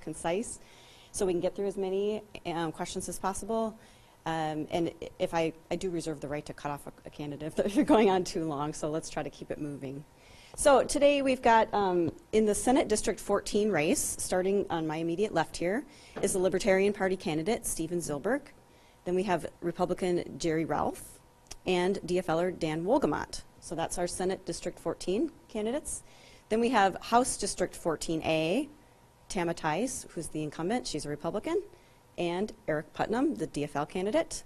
concise so we can get through as many questions as possible. And if I do reserve the right to cut off a candidate if they're going on too long, so let's try to keep it moving. So today we've got in the Senate District 14 race, starting on my immediate left here, is the Libertarian Party candidate, Steven Zilberg. Then we have Republican Jerry Relph and DFLer Dan Wolgamott. So that's our Senate District 14 candidates. Then we have House District 14A, Tama Theis, who's the incumbent, she's a Republican, and Eric Putnam, the DFL candidate.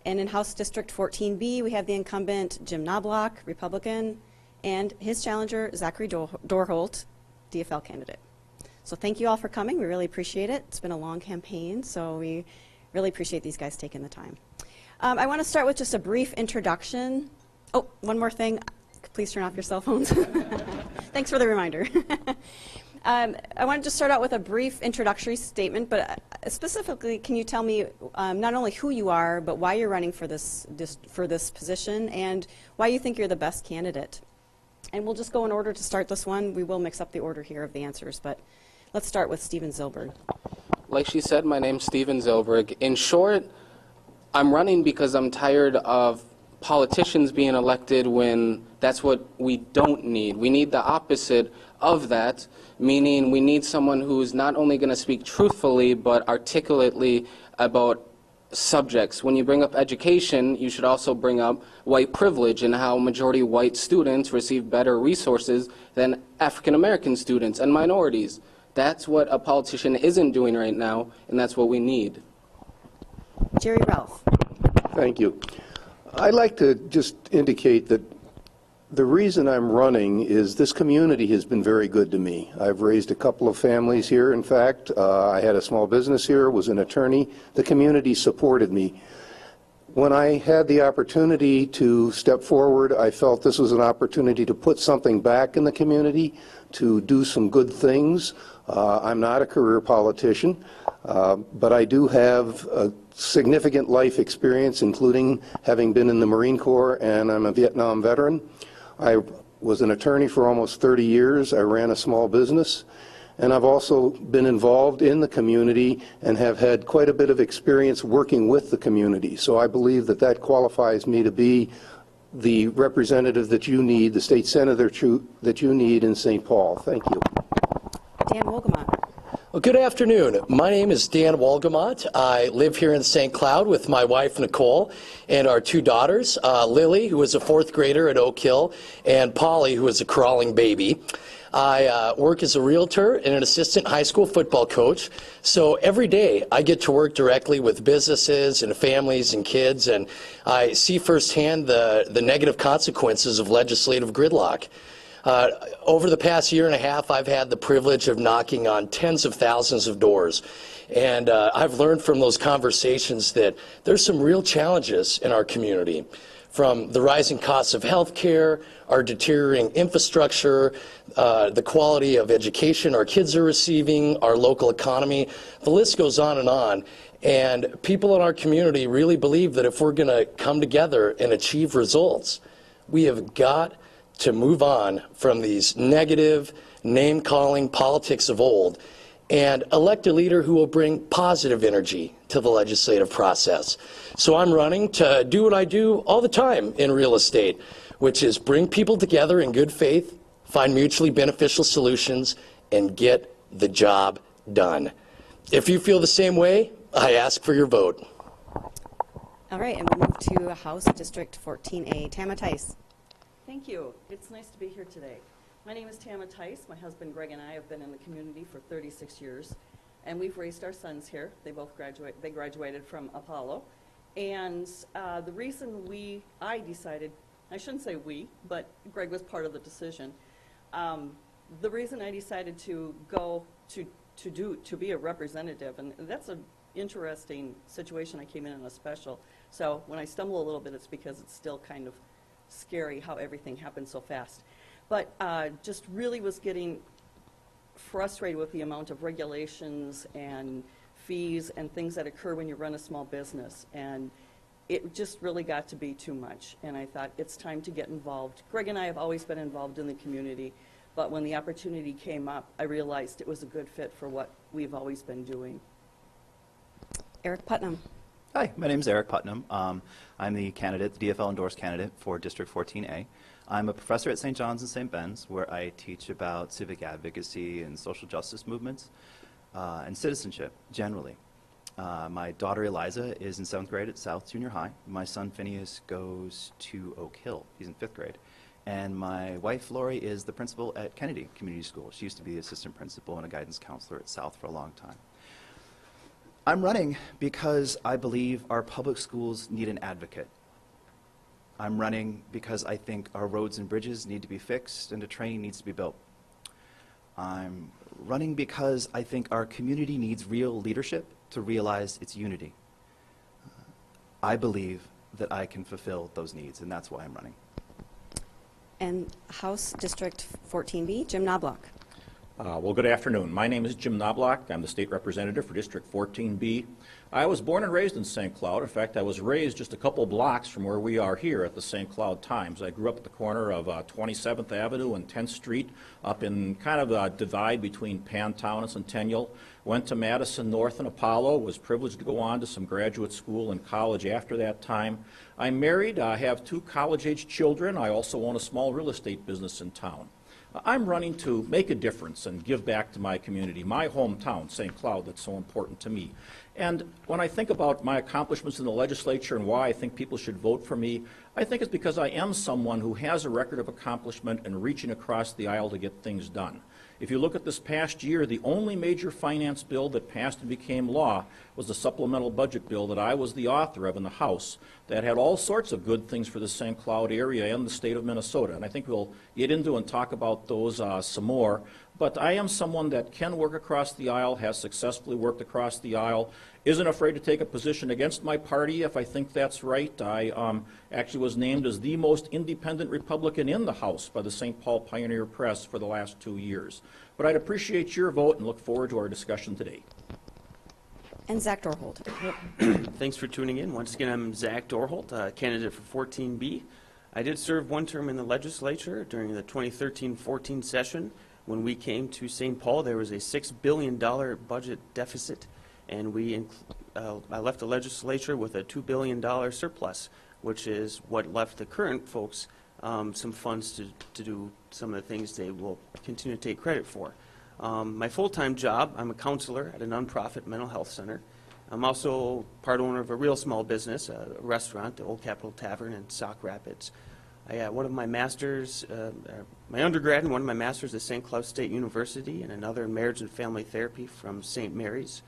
And in House District 14B, we have the incumbent Jim Knoblach, Republican, and his challenger, Zachary Dorholt, DFL candidate. So thank you all for coming. We really appreciate it. It's been a long campaign, so we really appreciate these guys taking the time. I want to start with just a brief introduction. Oh, one more thing. Please turn off your cell phones. Thanks for the reminder. I wanted to start out with a brief introductory statement, but specifically, can you tell me not only who you are, but why you're running for this position, and why you think you're the best candidate? And we'll just go in order to start this one. We will mix up the order here of the answers, but let's start with Steven Zilberg. Like she said, my name's Steven Zilberg. In short, I'm running because I'm tired of politicians being elected when that's what we don't need. We need the opposite of that, meaning we need someone who's not only going to speak truthfully but articulately about subjects. When you bring up education, you should also bring up white privilege and how majority white students receive better resources than African American students and minorities. That's what a politician isn't doing right now, and that's what we need. Jerry Relph. Thank you. I'd like to just indicate that the reason I'm running is this community has been very good to me. I've raised a couple of families here, in fact. I had a small business here, was an attorney. The community supported me. When I had the opportunity to step forward, I felt this was an opportunity to put something back in the community, to do some good things. I'm not a career politician, but I do have a significant life experience, including having been in the Marine Corps, and I'm a Vietnam veteran. I was an attorney for almost 30 years. I ran a small business, and I've also been involved in the community and have had quite a bit of experience working with the community. So I believe that that qualifies me to be the representative that you need, the state senator that you need in St. Paul. Thank you. Dan Wolgamott. Well, good afternoon. My name is Dan Wolgamott. I live here in St. Cloud with my wife, Nicole, and our two daughters, Lily, who is a fourth grader at Oak Hill, and Polly, who is a crawling baby. I work as a realtor and an assistant high school football coach. So every day I get to work directly with businesses and families and kids, and I see firsthand the negative consequences of legislative gridlock. Over the past year and a half, I've had the privilege of knocking on tens of thousands of doors. And I've learned from those conversations that there's some real challenges in our community, from the rising costs of health care, our deteriorating infrastructure, the quality of education our kids are receiving, our local economy. The list goes on and on. And people in our community really believe that if we're going to come together and achieve results, we have got to move on from these negative, name-calling politics of old and elect a leader who will bring positive energy to the legislative process. So I'm running to do what I do all the time in real estate, which is bring people together in good faith, find mutually beneficial solutions, and get the job done. If you feel the same way, I ask for your vote. All right, and we'll move to House District 14A. Tama Theis. Thank you. It's nice to be here today. My name is Tama Theis. My husband Greg and I have been in the community for 36 years, and we've raised our sons here. They both graduated from Apollo, and the reason I decided, I shouldn't say we, but Greg was part of the decision. The reason I decided to go to be a representative, and that's an interesting situation. I came in a special, so when I stumble a little bit, it's because it's still kind of scary how everything happened so fast. But just really was getting frustrated with the amount of regulations and fees and things that occur when you run a small business. And it just really got to be too much. And I thought it's time to get involved. Greg and I have always been involved in the community, but when the opportunity came up, I realized it was a good fit for what we've always been doing. Eric Putnam. Hi, my name is Eric Putnam. I'm the candidate, the DFL endorsed candidate for District 14A. I'm a professor at St. John's and St. Ben's, where I teach about civic advocacy and social justice movements and citizenship generally. My daughter Eliza is in 7th grade at South Junior High. My son Phineas goes to Oak Hill. He's in 5th grade. And my wife Lori is the principal at Kennedy Community School. She used to be the assistant principal and a guidance counselor at South for a long time. I'm running because I believe our public schools need an advocate. I'm running because I think our roads and bridges need to be fixed and a train needs to be built. I'm running because I think our community needs real leadership to realize its unity. I believe that I can fulfill those needs, and that's why I'm running. And House District 14B, Jim Knoblach. Well, good afternoon. My name is Jim Knoblach. I'm the state representative for District 14B. I was born and raised in St. Cloud. In fact, I was raised just a couple blocks from where we are here at the St. Cloud Times. I grew up at the corner of 27th Avenue and 10th Street, up in kind of a divide between Pantown and Centennial. Went to Madison North and Apollo, was privileged to go on to some graduate school and college after that time. I'm married. I have 2 college-age children. I also own a small real estate business in town. I'm running to make a difference and give back to my community, my hometown, St. Cloud, that's so important to me. And when I think about my accomplishments in the legislature and why I think people should vote for me, I think it's because I am someone who has a record of accomplishment and reaching across the aisle to get things done. If you look at this past year, the only major finance bill that passed and became law was the supplemental budget bill that I was the author of in the House that had all sorts of good things for the St. Cloud area and the state of Minnesota. And I think we'll get into and talk about those some more. But I am someone that can work across the aisle, has successfully worked across the aisle, isn't afraid to take a position against my party if I think that's right. I actually was named as the most independent Republican in the House by the St. Paul Pioneer Press for the last 2 years. But I'd appreciate your vote and look forward to our discussion today. And Zach Dorholt. Thanks for tuning in. Once again, I'm Zach Dorholt, candidate for 14B. I did serve 1 term in the legislature during the 2013-14 session. When we came to St. Paul, there was a $6 billion budget deficit, and I left the legislature with a $2 billion surplus, which is what left the current folks some funds to do some of the things they will continue to take credit for. My full-time job, I'm a counselor at a nonprofit mental health center. I'm also part owner of a real small business, a restaurant, the Old Capitol Tavern in Sauk Rapids. I got one of my masters, my undergrad and one of my masters at St. Cloud State University, and another in marriage and family therapy from St. Mary's.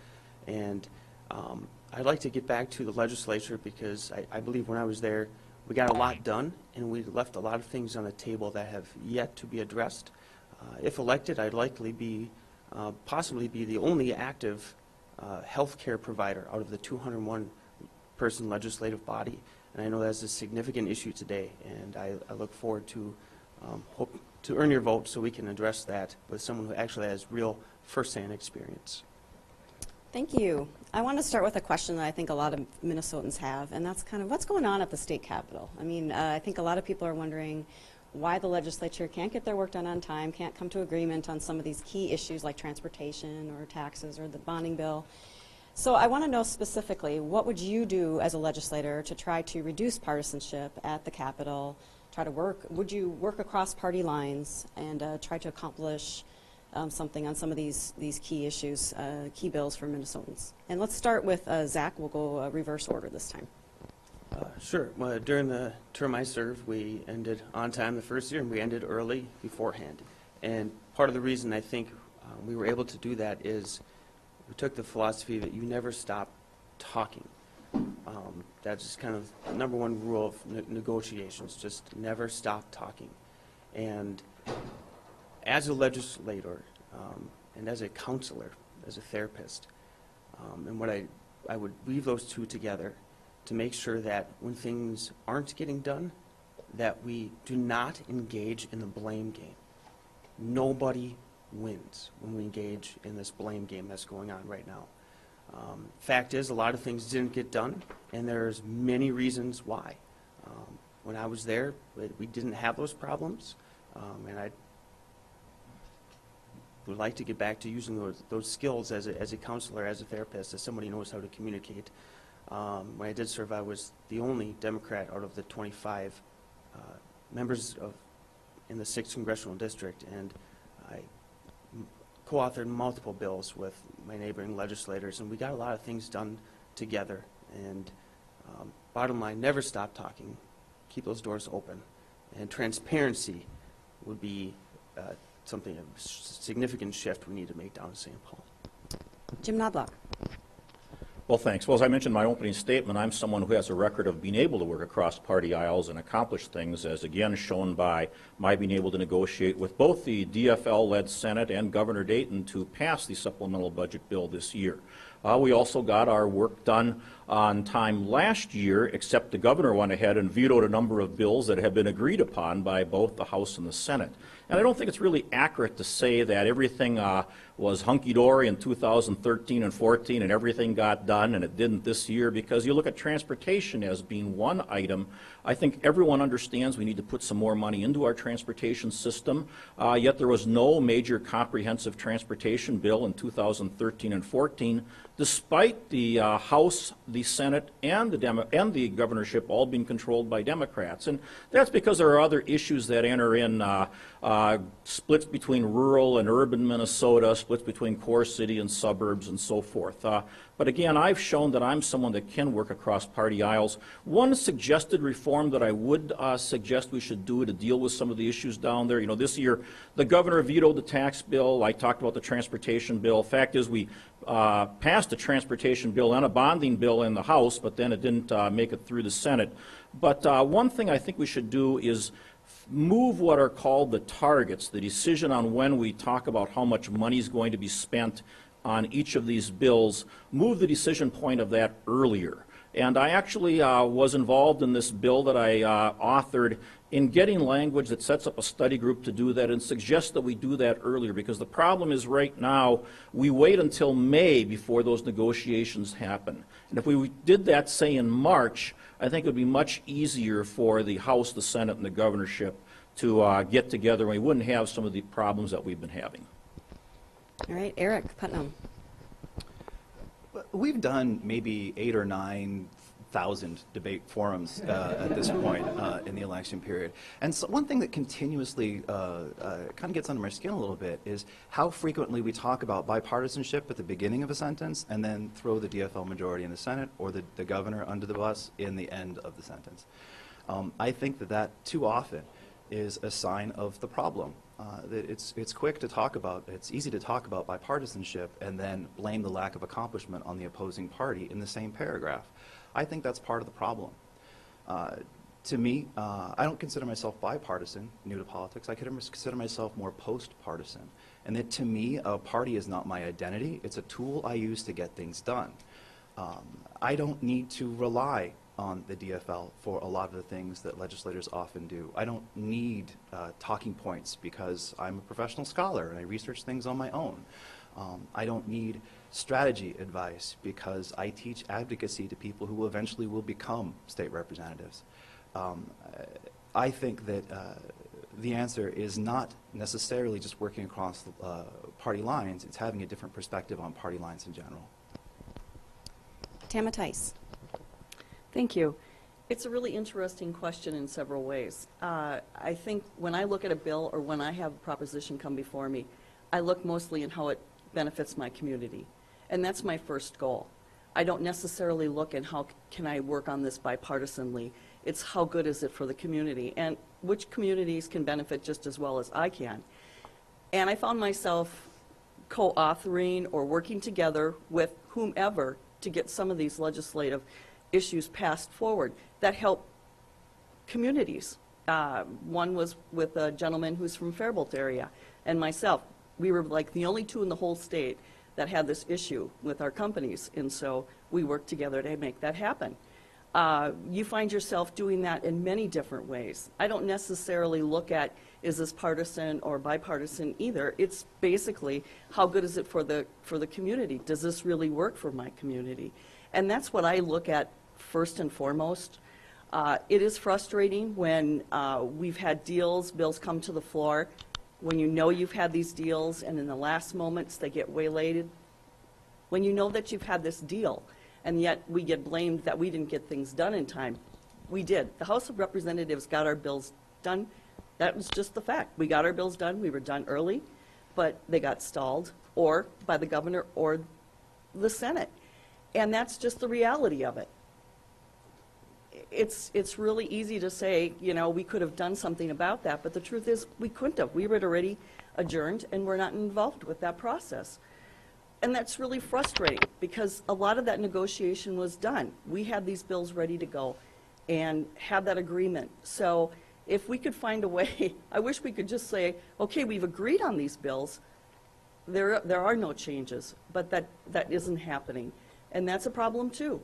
And I'd like to get back to the legislature because I believe when I was there, we got a lot done, and we left a lot of things on the table that have yet to be addressed. If elected, I'd likely possibly be the only active health care provider out of the 201-person legislative body. And I know that's a significant issue today, and I look forward to hope to earn your vote so we can address that with someone who actually has real first-hand experience. Thank you. I want to start with a question that I think a lot of Minnesotans have, and that's kind of what's going on at the state capitol. I mean, I think a lot of people are wondering why the legislature can't get their work done on time, can't come to agreement on some of these key issues like transportation or taxes or the bonding bill. So I want to know specifically, what would you do as a legislator to try to reduce partisanship at the Capitol, would you work across party lines and try to accomplish something on some of these key issues, key bills for Minnesotans? And let's start with Zach. We'll go reverse order this time. Sure. Well, during the term I served, we ended on time the first year, and we ended early beforehand. And part of the reason I think we were able to do that is we took the philosophy that you never stop talking. That's just kind of the number 1 rule of negotiations, just never stop talking. And as a legislator and as a counselor, as a therapist, and what I would weave those two together to make sure that when things aren't getting done, that we do not engage in the blame game. Nobody wins when we engage in this blame game that's going on right now. Fact is, a lot of things didn't get done, and there's many reasons why. When I was there, we didn't have those problems, and I would like to get back to using those skills as a counselor, as a therapist, as somebody who knows how to communicate. When I did serve, I was the only Democrat out of the 25 members in the 6th Congressional District, and I co-authored multiple bills with my neighboring legislators, and we got a lot of things done together. And bottom line, never stop talking. Keep those doors open. And transparency would be something, a significant shift we need to make down in St. Paul. Jim Knoblach. Well, thanks. Well, as I mentioned in my opening statement, I'm someone who has a record of being able to work across party aisles and accomplish things, as again shown by my being able to negotiate with both the DFL-led Senate and Governor Dayton to pass the supplemental budget bill this year. We also got our work done on time last year, except the governor went ahead and vetoed a number of bills that had been agreed upon by both the House and the Senate. And I don't think it's really accurate to say that everything was hunky-dory in 2013 and 14 and everything got done and it didn't this year, because you look at transportation as being one item. I think everyone understands we need to put some more money into our transportation system, yet there was no major comprehensive transportation bill in 2013 and 14, despite the House, the Senate, and the governorship all being controlled by Democrats. And that's because there are other issues that enter in, splits between rural and urban Minnesota, splits between core city and suburbs, and so forth. But again, I've shown that I'm someone that can work across party aisles. One suggested reform that I would suggest we should do to deal with some of the issues down there. You know, this year the governor vetoed the tax bill. I talked about the transportation bill. Fact is, we passed a transportation bill and a bonding bill in the House, but then it didn't make it through the Senate. But one thing I think we should do is move what are called the targets, the decision on when we talk about how much money is going to be spent on each of these bills, move the decision point of that earlier. And I actually was involved in this bill that I authored in getting language that sets up a study group to do that and suggests that we do that earlier, because the problem is right now we wait until May before those negotiations happen. And if we did that, say, in March, I think it would be much easier for the House, the Senate, and the governorship to get together, and we wouldn't have some of the problems that we've been having. All right, Eric Putnam. We've done maybe 8,000 or 9,000 debate forums at this point in the election period. And so one thing that continuously kind of gets under my skin a little bit is how frequently we talk about bipartisanship at the beginning of a sentence and then throw the DFL majority in the Senate or the governor under the bus in the end of the sentence. I think that too often is a sign of the problem. That it's quick to talk about, it's easy to talk about bipartisanship and then blame the lack of accomplishment on the opposing party in the same paragraph. I think that's part of the problem. To me, I don't consider myself bipartisan, new to politics. I consider myself more post-partisan. And that to me, a party is not my identity. It's a tool I use to get things done. I don't need to rely on the DFL for a lot of the things that legislators often do. I don't need talking points because I'm a professional scholar and I research things on my own. I don't need strategy advice because I teach advocacy to people who eventually will become state representatives. I think that the answer is not necessarily just working across party lines, it's having a different perspective on party lines in general. Tama Theis. Thank you. It's a really interesting question in several ways. I think when I look at a bill or when I have a proposition come before me, I look mostly in how it benefits my community. And that's my first goal. I don't necessarily look at how can I work on this bipartisanly. It's how good is it for the community and which communities can benefit just as well as I can. And I found myself co-authoring or working together with whomever to get some of these legislative issues passed forward that help communities. One was with a gentleman who's from Faribault area and myself. We were like the only two in the whole state that had this issue with our companies, and so we worked together to make that happen. You find yourself doing that in many different ways. I don't necessarily look at is this partisan or bipartisan either. It's basically how good is it for the community? Does this really work for my community? And that's what I look at first and foremost. It is frustrating when we've had bills come to the floor, when you know you've had these deals and in the last moments they get waylaid, when you know that you've had this deal and yet we get blamed that we didn't get things done in time. We did. The House of Representatives got our bills done. That was just the fact. We got our bills done. We were done early, but they got stalled or by the governor or the Senate. And that's just the reality of it. It's really easy to say, you know, we could have done something about that, but the truth is we couldn't have. We were already adjourned and we're not involved with that process. And that's really frustrating because a lot of that negotiation was done. We had these bills ready to go and had that agreement. So if we could find a way, I wish we could just say, okay, we've agreed on these bills. There are no changes, but that isn't happening. And that's a problem too.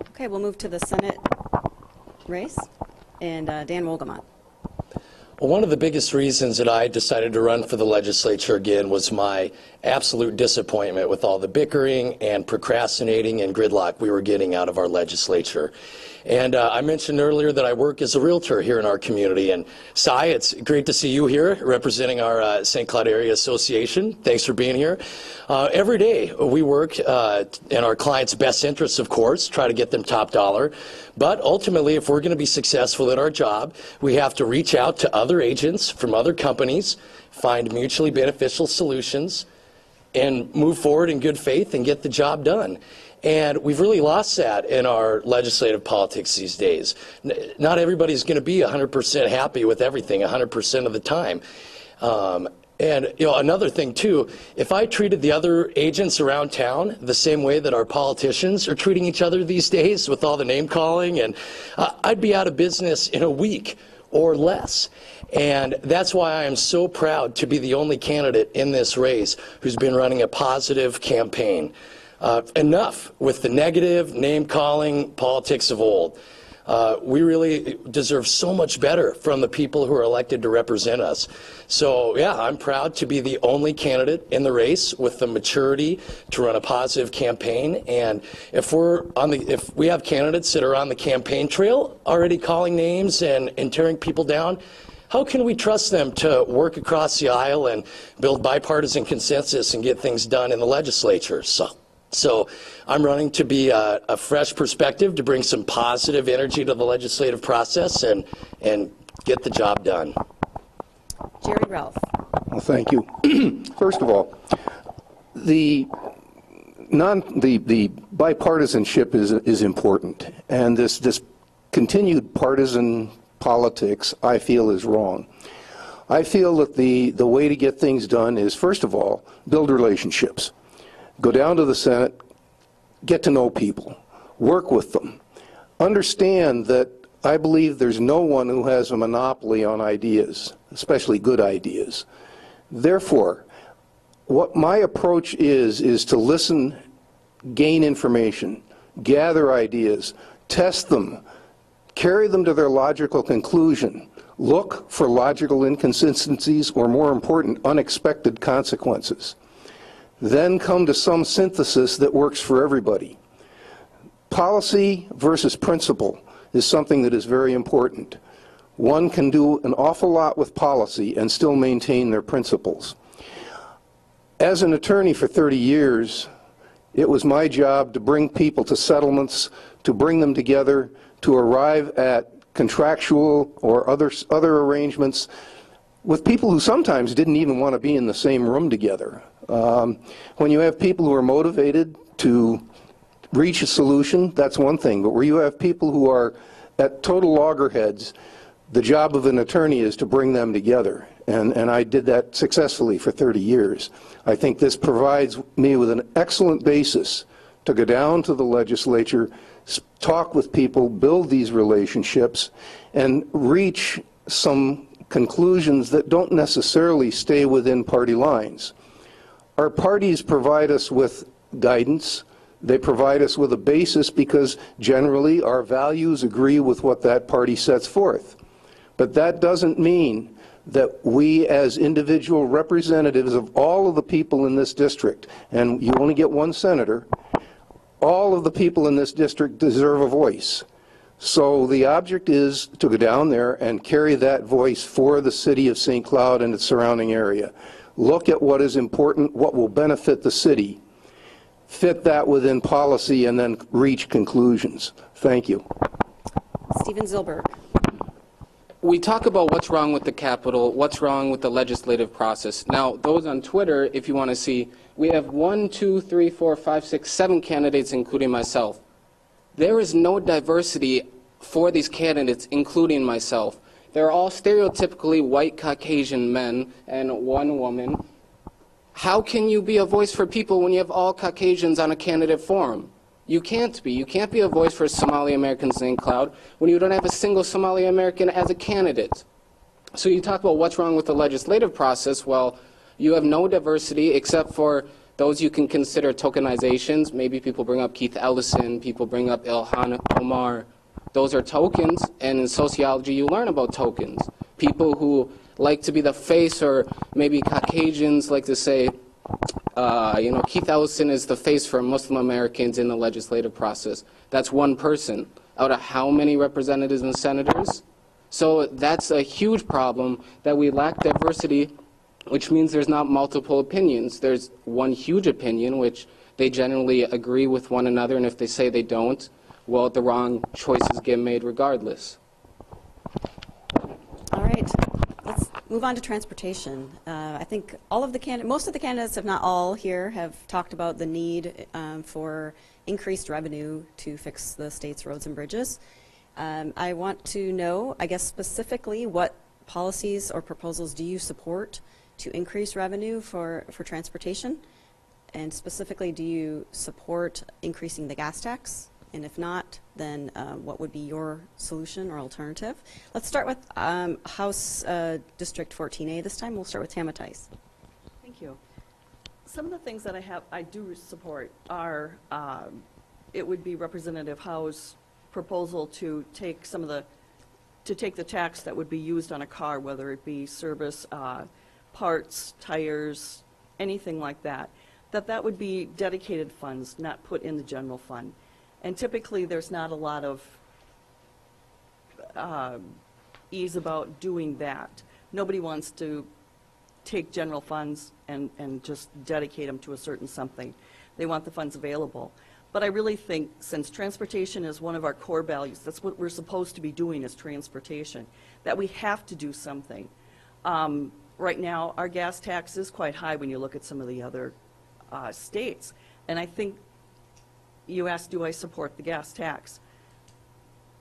Okay, we'll move to the Senate race, and Dan Wolgamott. Well, one of the biggest reasons that I decided to run for the legislature again was my absolute disappointment with all the bickering and procrastinating and gridlock we were getting out of our legislature. And I mentioned earlier that I work as a realtor here in our community. And Cy, it's great to see you here representing our St. Cloud Area Association. Thanks for being here. Every day we work in our clients' best interests, of course, try to get them top dollar. But ultimately, if we're going to be successful at our job, we have to reach out to other agents from other companies, find mutually beneficial solutions, and move forward in good faith and get the job done. And we've really lost that in our legislative politics these days. Not everybody's going to be 100% happy with everything 100% of the time. And you know, another thing too, if I treated the other agents around town the same way that our politicians are treating each other these days with all the name calling, and I'd be out of business in a week or less. And that's why I am so proud to be the only candidate in this race who's been running a positive campaign. Enough with the negative, name-calling politics of old. We really deserve so much better from the people who are elected to represent us. So, yeah, I'm proud to be the only candidate in the race with the maturity to run a positive campaign. And if we have candidates that are on the campaign trail already calling names and tearing people down, how can we trust them to work across the aisle and build bipartisan consensus and get things done in the legislature? So I'm running to be a fresh perspective, to bring some positive energy to the legislative process and get the job done. Jerry Relph. Well, thank you. First of all, the bipartisanship is important, and this continued partisan politics, I feel, is wrong. I feel that the way to get things done is, first of all, build relationships. Go down to the Senate, get to know people, work with them. Understand that I believe there's no one who has a monopoly on ideas, especially good ideas. Therefore, what my approach is to listen, gain information, gather ideas, test them, carry them to their logical conclusion, look for logical inconsistencies or, more important, unexpected consequences. Then come to some synthesis that works for everybody. Policy versus principle is something that is very important. One can do an awful lot with policy and still maintain their principles. As an attorney for 30 years, it was my job to bring people to settlements, to bring them together, to arrive at contractual or other arrangements with people who sometimes didn't even want to be in the same room together. When you have people who are motivated to reach a solution, that's one thing. But where you have people who are at total loggerheads, the job of an attorney is to bring them together. And I did that successfully for 30 years. I think this provides me with an excellent basis to go down to the legislature, talk with people, build these relationships, and reach some conclusions that don't necessarily stay within party lines. Our parties provide us with guidance. They provide us with a basis because generally our values agree with what that party sets forth. But that doesn't mean that we as individual representatives of all of the people in this district, and you only get one senator, all of the people in this district deserve a voice. So the object is to go down there and carry that voice for the city of St. Cloud and its surrounding area. Look at what is important, what will benefit the city, fit that within policy, and then reach conclusions. Thank you. Steven Zilberg. We talk about what's wrong with the Capitol, what's wrong with the legislative process. Now, those on Twitter, if you want to see, we have 1, 2, 3, 4, 5, 6, 7 candidates, including myself. There is no diversity for these candidates, including myself. They're all stereotypically white Caucasian men and 1 woman. How can you be a voice for people when you have all Caucasians on a candidate forum? You can't be. You can't be a voice for Somali Americans in St. Cloud when you don't have a single Somali American as a candidate. So you talk about what's wrong with the legislative process. Well, you have no diversity except for those you can consider tokenizations. Maybe people bring up Keith Ellison, people bring up Ilhan Omar. Those are tokens, and in sociology you learn about tokens. People who like to be the face, or maybe Caucasians like to say, you know, Keith Ellison is the face for Muslim Americans in the legislative process. That's 1 person out of how many representatives and senators? So that's a huge problem, that we lack diversity, which means there's not multiple opinions. There's 1 huge opinion, which they generally agree with one another, and if they say they don't, well, the wrong choices get made regardless. All right, let's move on to transportation. I think most of the candidates, if not all here, have talked about the need for increased revenue to fix the state's roads and bridges. I want to know, I guess specifically, what policies or proposals do you support to increase revenue for transportation? And specifically, do you support increasing the gas tax? And if not, then what would be your solution or alternative? Let's start with House District 14A this time. We'll start with Tama Theis. Thank you. Some of the things that I do support are, it would be Representative Howe's proposal to take take the tax that would be used on a car, whether it be service, parts, tires, anything like that, that would be dedicated funds, not put in the general fund. And typically, there's not a lot of ease about doing that. Nobody wants to take general funds and just dedicate them to a certain something. They want the funds available. But I really think, since transportation is one of our core values, that's what we're supposed to be doing, is transportation, that we have to do something. Right now, our gas tax is quite high when you look at some of the other states. And I think, you asked, do I support the gas tax?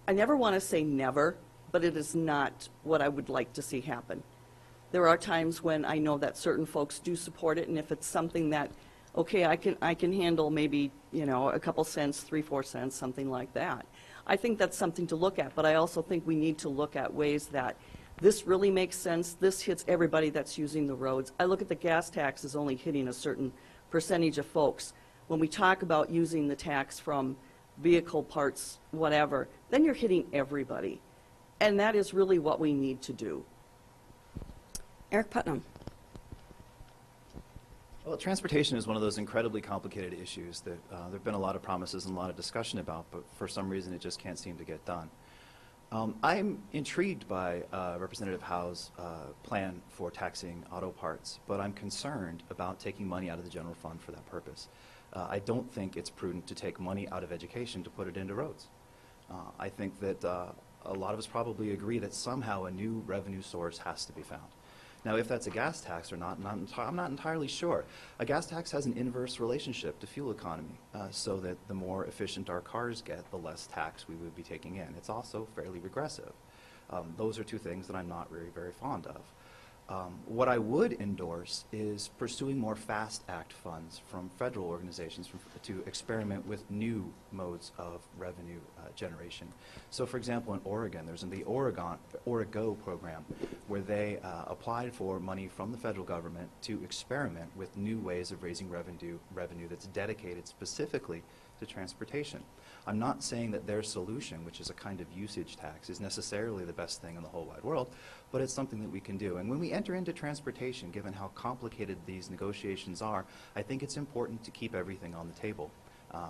I never want to say never, but it is not what I would like to see happen. There are times when I know that certain folks do support it, and if it's something that, okay, I can handle maybe, you know, a couple cents, 3, 4 cents, something like that. I think that's something to look at, but I also think we need to look at ways that this really makes sense. This hits everybody that's using the roads. I look at the gas tax as only hitting a certain percentage of folks. When we talk about using the tax from vehicle parts, whatever, then you're hitting everybody. And that is really what we need to do. Eric Putnam. Well, transportation is one of those incredibly complicated issues that there have been a lot of promises and a lot of discussion about, but for some reason it just can't seem to get done. I'm intrigued by Representative Howe's plan for taxing auto parts, but I'm concerned about taking money out of the general fund for that purpose. I don't think it's prudent to take money out of education to put it into roads. I think that a lot of us probably agree that somehow a new revenue source has to be found. Now, if that's a gas tax or not, I'm not entirely sure. A gas tax has an inverse relationship to fuel economy, so that the more efficient our cars get, the less tax we would be taking in. It's also fairly regressive. Those are 2 things that I'm not very, very fond of. What I would endorse is pursuing more FAST Act funds from federal organizations to experiment with new modes of revenue generation. So, for example, in Oregon, there's the Origo program, where they applied for money from the federal government to experiment with new ways of raising revenue that's dedicated specifically to transportation. I'm not saying that their solution, which is a kind of usage tax, is necessarily the best thing in the whole wide world, but it's something that we can do. And when we enter into transportation, given how complicated these negotiations are, I think it's important to keep everything on the table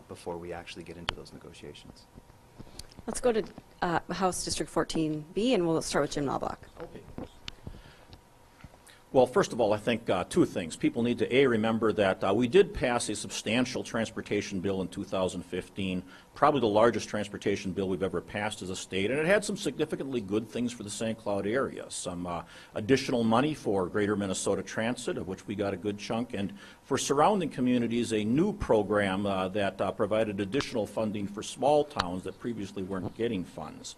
before we actually get into those negotiations. Let's go to House District 14B, and we'll start with Jim Knoblach. Okay. Well, first of all, I think two things. People need to, A, remember that we did pass a substantial transportation bill in 2015, probably the largest transportation bill we've ever passed as a state, and it had some significantly good things for the St. Cloud area. Some additional money for Greater Minnesota Transit, of which we got a good chunk, and for surrounding communities, a new program that provided additional funding for small towns that previously weren't getting funds.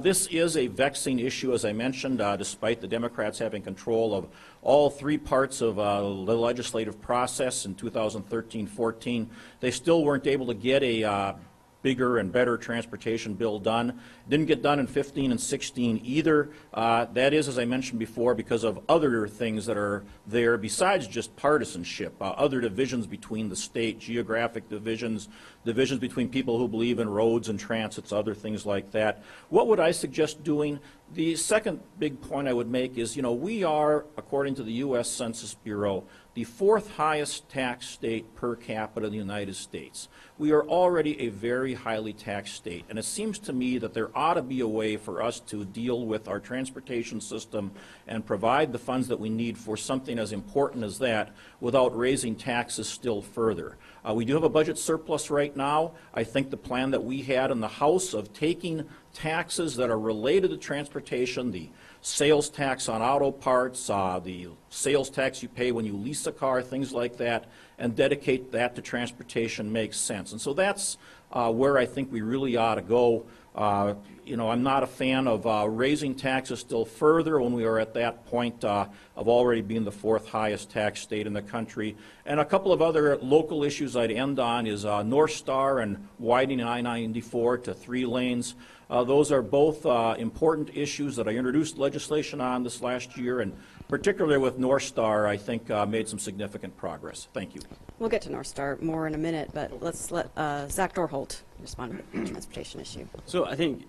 This is a vexing issue, as I mentioned, despite the Democrats having control of all three parts of the legislative process in 2013-14. They still weren't able to get a bigger and better transportation bill done. Didn't get done in 15 and 16 either. That is, as I mentioned before, because of other things that are there besides just partisanship, other divisions between the state, geographic divisions, divisions between people who believe in roads and transits, other things like that. What would I suggest doing? The second big point I would make is, we are, according to the U.S. Census Bureau, the fourth highest tax state per capita in the United States. We are already a very highly taxed state, and it seems to me that there ought to be a way for us to deal with our transportation system and provide the funds that we need for something as important as that without raising taxes still further. We do have a budget surplus right now. I think the plan that we had in the House of taking taxes that are related to transportation, the sales tax on auto parts, the sales tax you pay when you lease a car, things like that, and dedicate that to transportation makes sense. And so that's where I think we really ought to go. I'm not a fan of raising taxes still further when we are at that point of already being the fourth highest tax state in the country. And a couple of other local issues I'd end on is North Star and widening I-94 to 3 lanes. Those are both important issues that I introduced legislation on this last year, and particularly with North Star, I think made some significant progress. Thank you. We'll get to North Star more in a minute, but let's let Zach Dorholt respond to the transportation issue. So I think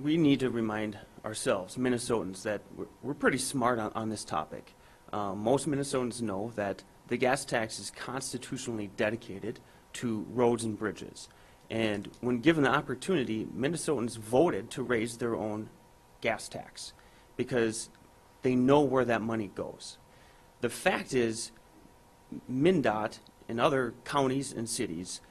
we need to remind ourselves, Minnesotans, that we're pretty smart on this topic. Most Minnesotans know that the gas tax is constitutionally dedicated to roads and bridges. And when given the opportunity, Minnesotans voted to raise their own gas tax because they know where that money goes. The fact is, MnDOT and other counties and cities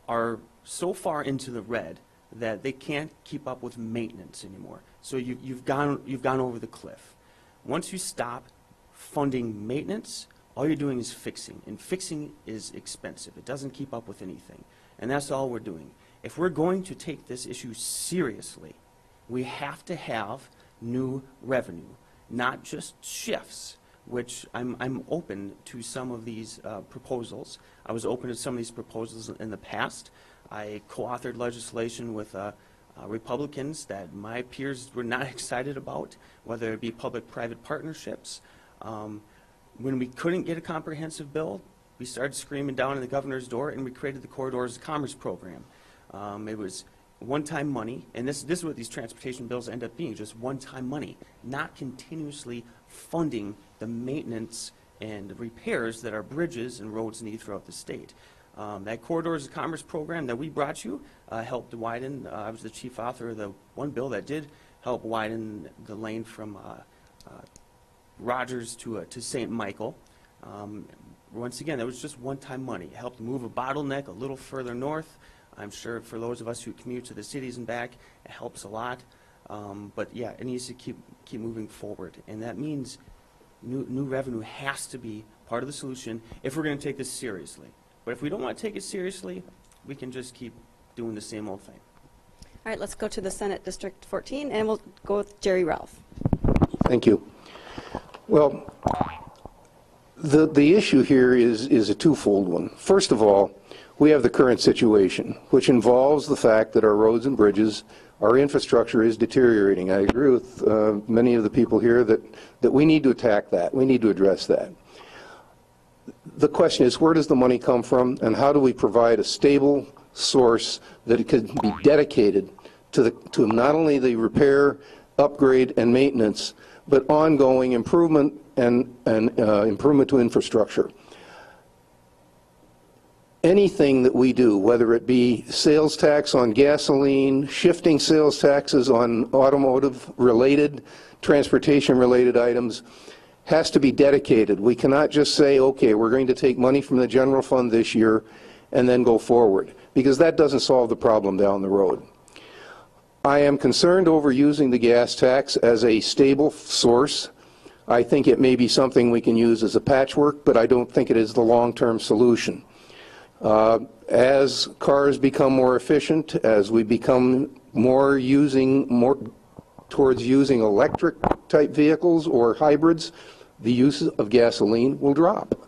are so far into the red that they can't keep up with maintenance anymore. So you've gone over the cliff. Once you stop funding maintenance, all you're doing is fixing, and fixing is expensive. It doesn't keep up with anything, and that's all we're doing. If we're going to take this issue seriously, we have to have new revenue, not just shifts, which I'm open to some of these proposals. I was open to some of these proposals in the past. I co-authored legislation with Republicans that my peers were not excited about, whether it be public-private partnerships. When we couldn't get a comprehensive bill, we started screaming down in the governor's door, and we created the Corridors of Commerce program. It was one-time money, and this is what these transportation bills end up being, just one-time money, not continuously funding the maintenance and the repairs that our bridges and roads need throughout the state. That Corridors of Commerce program that we brought you helped widen. I was the chief author of the one bill that did help widen the lane from Rogers to St. Michael. Once again, that was just one-time money. It helped move a bottleneck a little further north. I'm sure for those of us who commute to the cities and back, it helps a lot. But yeah, it needs to keep moving forward, and that means new revenue has to be part of the solution if we're going to take this seriously. But if we don't want to take it seriously, we can just keep doing the same old thing. All right, let's go to the Senate District 14, and we'll go with Jerry Relph. Thank you. Well, the issue here is a twofold one. First of all, we have the current situation, which involves the fact that our roads and bridges, our infrastructure is deteriorating. I agree with many of the people here that we need to attack that. We need to address that. The question is, where does the money come from, and how do we provide a stable source that it could be dedicated to not only the repair, upgrade, and maintenance, but ongoing improvement and improvement to infrastructure. anything that we do, whether it be sales tax on gasoline, shifting sales taxes on automotive-related, transportation-related items, has to be dedicated. We cannot just say, okay, we're going to take money from the general fund this year and then go forward, because that doesn't solve the problem down the road. I am concerned over using the gas tax as a stable source. I think it may be something we can use as a patchwork, but I don't think it is the long-term solution. As cars become more efficient, as we become more towards using electric type vehicles or hybrids, the use of gasoline will drop.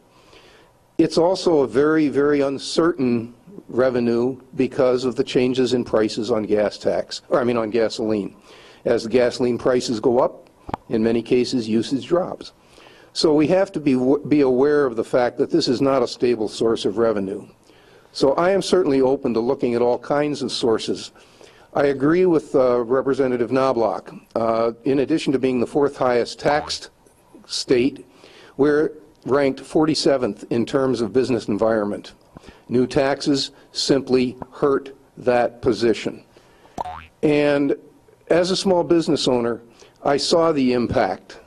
It's also a very, very uncertain revenue because of the changes in prices on on gasoline. As the gasoline prices go up, in many cases usage drops. So we have to be aware of the fact that this is not a stable source of revenue. So I am certainly open to looking at all kinds of sources. I agree with Representative Knoblach. In addition to being the 4th highest taxed state, we're ranked 47th in terms of business environment. New taxes simply hurt that position. And as a small business owner, I saw the impact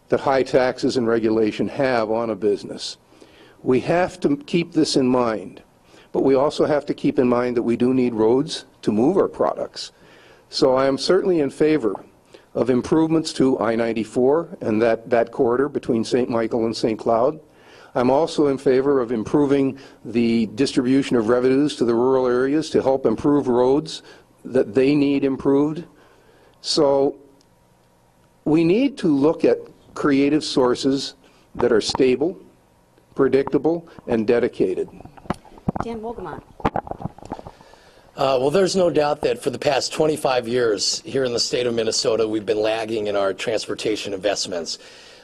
that high taxes and regulation have on a business. We have to keep this in mind. But we also have to keep in mind that we do need roads to move our products. So I am certainly in favor of improvements to I-94 and that corridor between St. Michael and St. Cloud. I'm also in favor of improving the distribution of revenues to the rural areas to help improve roads that they need improved. So we need to look at creative sources that are stable, predictable, and dedicated. Dan Wolgamott. Well, there's no doubt that for the past 25 years here in the state of Minnesota, we've been lagging in our transportation investments.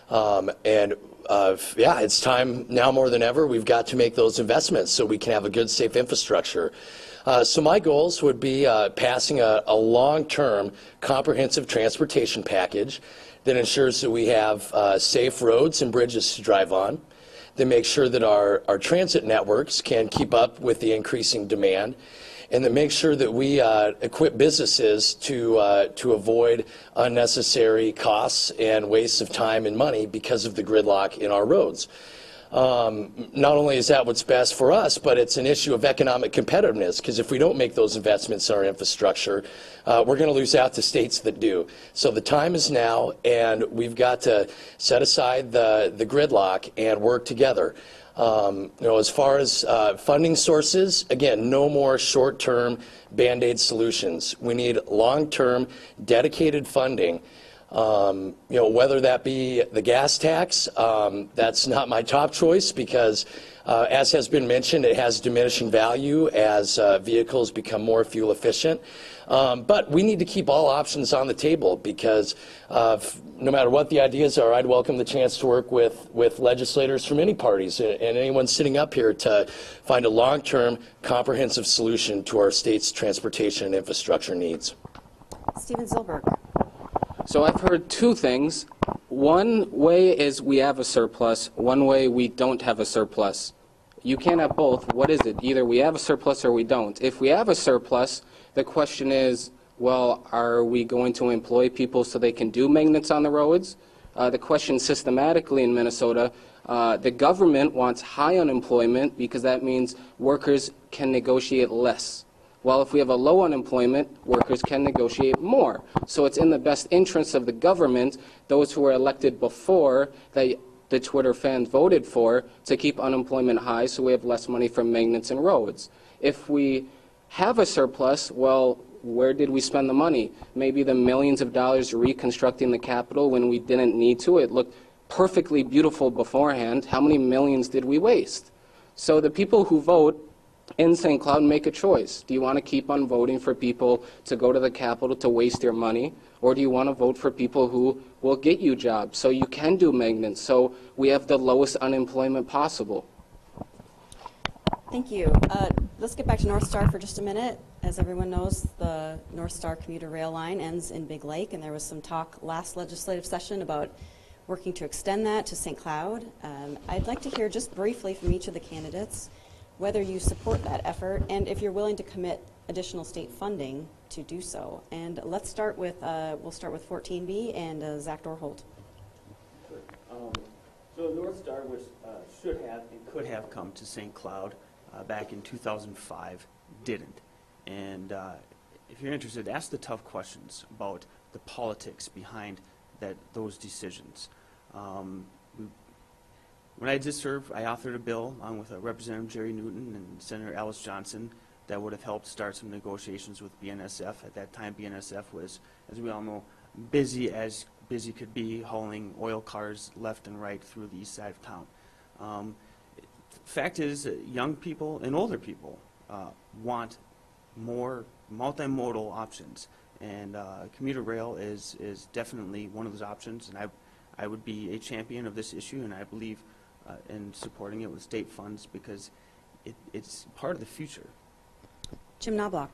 Yeah, it's time now more than ever. We've got to make those investments so we can have a good, safe infrastructure. So my goals would be passing a long-term comprehensive transportation package that ensures that we have safe roads and bridges to drive on, that make sure that our transit networks can keep up with the increasing demand, and that make sure that we equip businesses to avoid unnecessary costs and wastes of time and money because of the gridlock in our roads. Not only is that what's best for us, but it's an issue of economic competitiveness, because if we don't make those investments in our infrastructure, we're going to lose out to states that do. So the time is now, and we've got to set aside the gridlock and work together. As far as funding sources, again, no more short-term Band-Aid solutions. We need long-term, dedicated funding. Whether that be the gas tax, that's not my top choice because, as has been mentioned, it has diminishing value as vehicles become more fuel efficient. But we need to keep all options on the table because no matter what the ideas are, I'd welcome the chance to work with legislators from any parties and anyone sitting up here to find a long-term, comprehensive solution to our state's transportation and infrastructure needs. Stephen Zilberg. So I've heard two things. One way is we have a surplus. One way we don't have a surplus. You can't have both. What is it? Either we have a surplus or we don't. If we have a surplus, the question is, well, are we going to employ people so they can do maintenance on the roads? The question systematically in Minnesota, the government wants high unemployment because that means workers can negotiate less. Well, if we have a low unemployment, workers can negotiate more. So it's in the best interest of the government, those who were elected before that the Twitter fans voted for, to keep unemployment high so we have less money for maintenance and roads. If we have a surplus, well, where did we spend the money? Maybe the millions of dollars reconstructing the Capitol when we didn't need to. It looked perfectly beautiful beforehand. How many millions did we waste? So the people who vote in St. Cloud make a choice. Do you want to keep on voting for people to go to the Capitol to waste your money? Or do you want to vote for people who will get you jobs so you can do maintenance, so we have the lowest unemployment possible? Thank you. Let's get back to North Star for just a minute. As everyone knows, the North Star commuter rail line ends in Big Lake, and there was some talk last legislative session about working to extend that to St. Cloud. I'd like to hear just briefly from each of the candidates whether you support that effort and if you're willing to commit additional state funding to do so. And let's start with, we'll start with 14B and Zach Dorholt. So the North Star was, should have and could have come to St. Cloud back in 2005, didn't. And if you're interested, ask the tough questions about the politics behind those decisions. When I did serve, I authored a bill along with Representative Jerry Newton and Senator Alice Johnson that would have helped start some negotiations with BNSF. At that time, BNSF was, as we all know, busy as busy could be, hauling oil cars left and right through the east side of town. Fact is, young people and older people want more multimodal options, and commuter rail is definitely one of those options, and I would be a champion of this issue, and I believe in supporting it with state funds because it's part of the future. Jim Knoblach.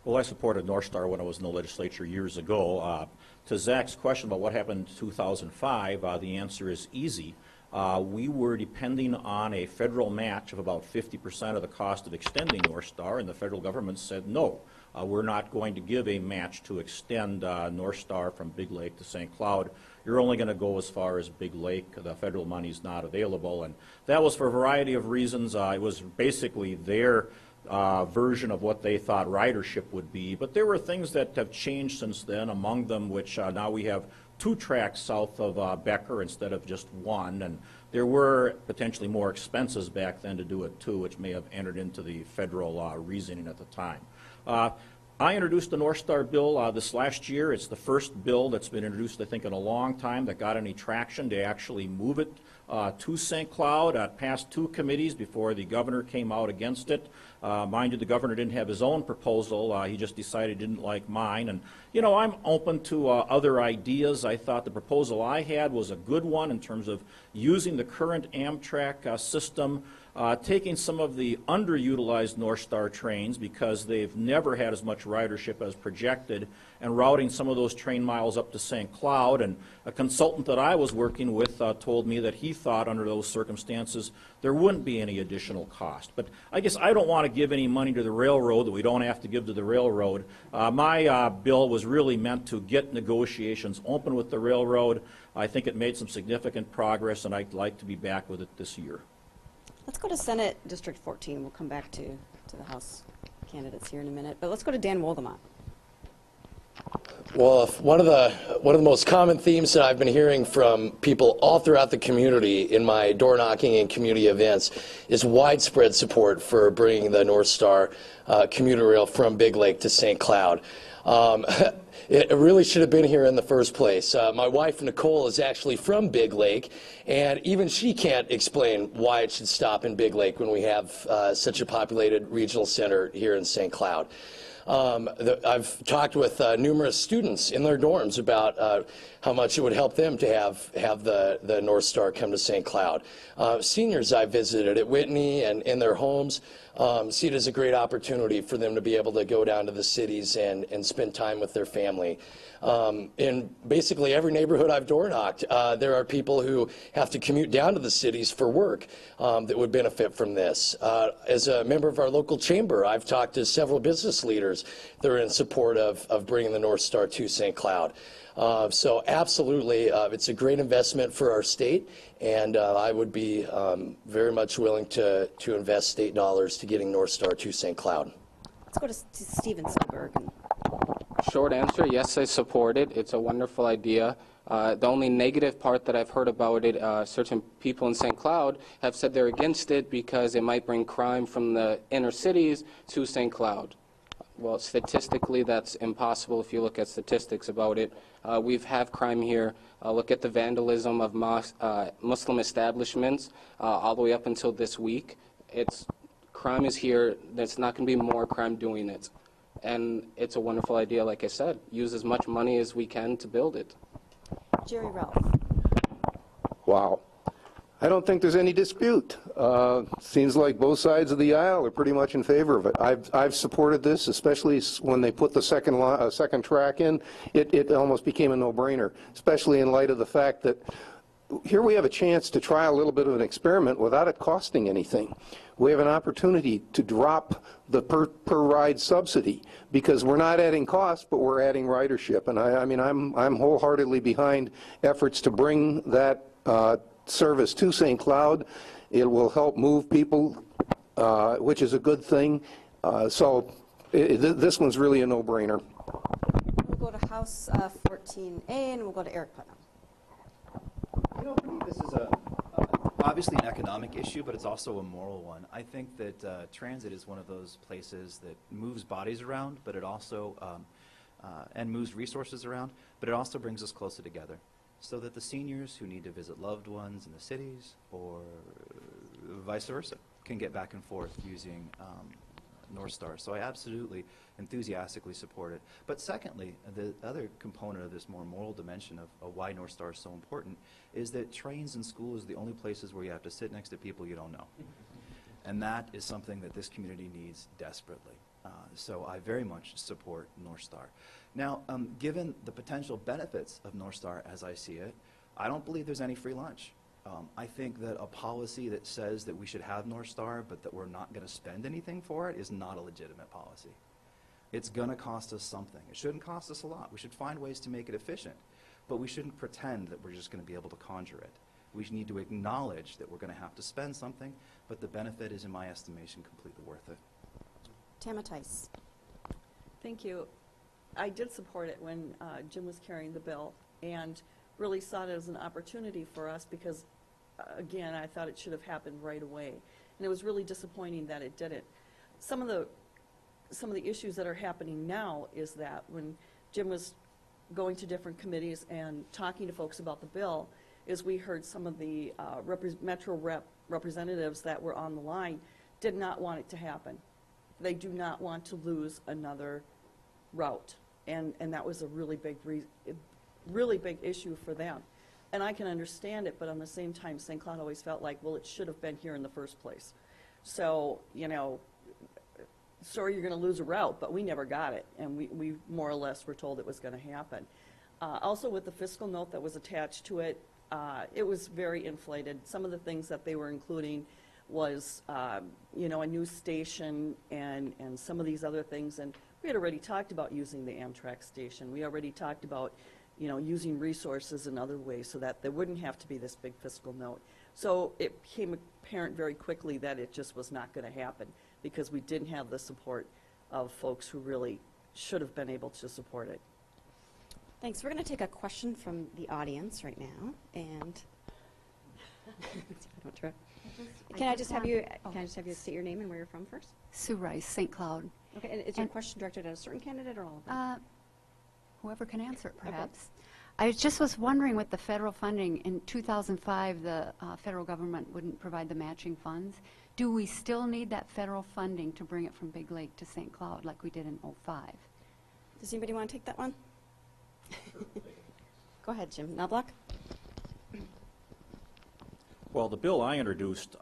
Well, I supported North Star when I was in the legislature years ago. To Zach's question about what happened in 2005, the answer is easy. We were depending on a federal match of about 50% of the cost of extending North Star, and the federal government said no. We're not going to give a match to extend North Star from Big Lake to St. Cloud. You're only going to go as far as Big Lake. The federal money is not available, and that was for a variety of reasons. It was basically their version of what they thought ridership would be, but there were things that have changed since then, among them which now we have 2 tracks south of Becker instead of just 1, and there were potentially more expenses back then to do it too, which may have entered into the federal reasoning at the time. I introduced the North Star bill this last year. It's the first bill that's been introduced, I think, in a long time that got any traction to actually move it to St. Cloud. It passed 2 committees before the governor came out against it. Mind you, the governor didn't have his own proposal. He just decided he didn't like mine. And, you know, I'm open to other ideas. I thought the proposal I had was a good one in terms of using the current Amtrak system, taking some of the underutilized North Star trains because they've never had as much ridership as projected, and routing some of those train miles up to St. Cloud. And a consultant that I was working with told me that he thought under those circumstances there wouldn't be any additional cost. But I guess I don't want to give any money to the railroad that we don't have to give to the railroad. My bill was really meant to get negotiations open with the railroad. I think it made some significant progress, and I'd like to be back with it this year. Let's go to Senate District 14. We'll come back to the House candidates here in a minute. But let's go to Dan Wolgamott. Well, one of the most common themes that I've been hearing from people all throughout the community in my door knocking and community events is widespread support for bringing the North Star commuter rail from Big Lake to St. Cloud. It really should have been here in the first place. My wife, Nicole, is actually from Big Lake, and even she can't explain why it should stop in Big Lake when we have such a populated regional center here in St. Cloud. I've talked with numerous students in their dorms about how much it would help them to have the North Star come to St. Cloud. Seniors I visited at Whitney and in their homes see it as a great opportunity for them to be able to go down to the cities and spend time with their family. In basically every neighborhood I've door knocked, there are people who have to commute down to the cities for work that would benefit from this. As a member of our local chamber, I've talked to several business leaders that are in support of bringing the North Star to St. Cloud. So absolutely, it's a great investment for our state, and I would be very much willing to invest state dollars to getting North Star to St. Cloud. Let's go to Steven Silberg. Short answer, yes, I support it. It's a wonderful idea. The only negative part that I've heard about it, certain people in St. Cloud have said they're against it because it might bring crime from the inner cities to St. Cloud. Well, statistically, that's impossible if you look at statistics about it. We have crime here. Look at the vandalism of Muslim establishments all the way up until this week. Crime is here. There's not going to be more crime doing it. And it's a wonderful idea, like I said. Use as much money as we can to build it. Jerry Relph. Wow. I don't think there's any dispute. Seems like both sides of the aisle are pretty much in favor of it. I've supported this, especially when they put the second track in. It almost became a no-brainer, especially in light of the fact that here we have a chance to try a little bit of an experiment without it costing anything. We have an opportunity to drop the per ride subsidy because we're not adding cost, but we're adding ridership. And I mean, I'm wholeheartedly behind efforts to bring that service to St. Cloud. It will help move people, which is a good thing. So this one's really a no-brainer. We'll go to House 14A, and we'll go to Eric Putnam. You know, for me, this is obviously an economic issue, but it's also a moral one. I think that transit is one of those places that moves bodies around, but it also and moves resources around, but it also brings us closer together, so that the seniors who need to visit loved ones in the cities or vice versa can get back and forth using North Star. So I absolutely enthusiastically support it. But secondly, the other component of this more moral dimension of why North Star is so important is that trains and schools are the only places where you have to sit next to people you don't know. And that is something that this community needs desperately. So I very much support North Star. Now, given the potential benefits of North Star as I see it, I don't believe there's any free lunch. I think that a policy that says that we should have North Star but that we're not going to spend anything for it is not a legitimate policy. It's going to cost us something. It shouldn't cost us a lot. We should find ways to make it efficient, but we shouldn't pretend that we're just going to be able to conjure it. We need to acknowledge that we're going to have to spend something, but the benefit is, in my estimation, completely worth it. Tama Theis. Thank you. I did support it when Jim was carrying the bill and really saw it as an opportunity for us because, again, I thought it should have happened right away. And it was really disappointing that it didn't. Some of the issues that are happening now is that when Jim was going to different committees and talking to folks about the bill, is we heard some of the Metro representatives that were on the line did not want it to happen. They do not want to lose another route. And that was a really big issue for them. And I can understand it, but on the same time, St. Cloud always felt like, well, it should have been here in the first place. So, you know, sorry you're going to lose a route, but we never got it. And we more or less were told it was going to happen. Also, with the fiscal note that was attached to it, it was very inflated. Some of the things that they were including was, you know, a new station and some of these other things. And we had already talked about using the Amtrak station. We already talked about, you know, using resources in other ways so that there wouldn't have to be this big fiscal note. So it became apparent very quickly that it just was not going to happen because we didn't have the support of folks who really should have been able to support it. Thanks. We're going to take a question from the audience right now, and can I just have you state your name and where you're from first? Sue Rice, St. Cloud. Okay, and is your question directed at a certain candidate or all of them? Whoever can answer it, perhaps. Okay. I just was wondering with the federal funding, in 2005, the federal government wouldn't provide the matching funds. Do we still need that federal funding to bring it from Big Lake to St. Cloud like we did in '05? Does anybody want to take that one? Go ahead, Jim. Knoblach? Well, the bill I introduced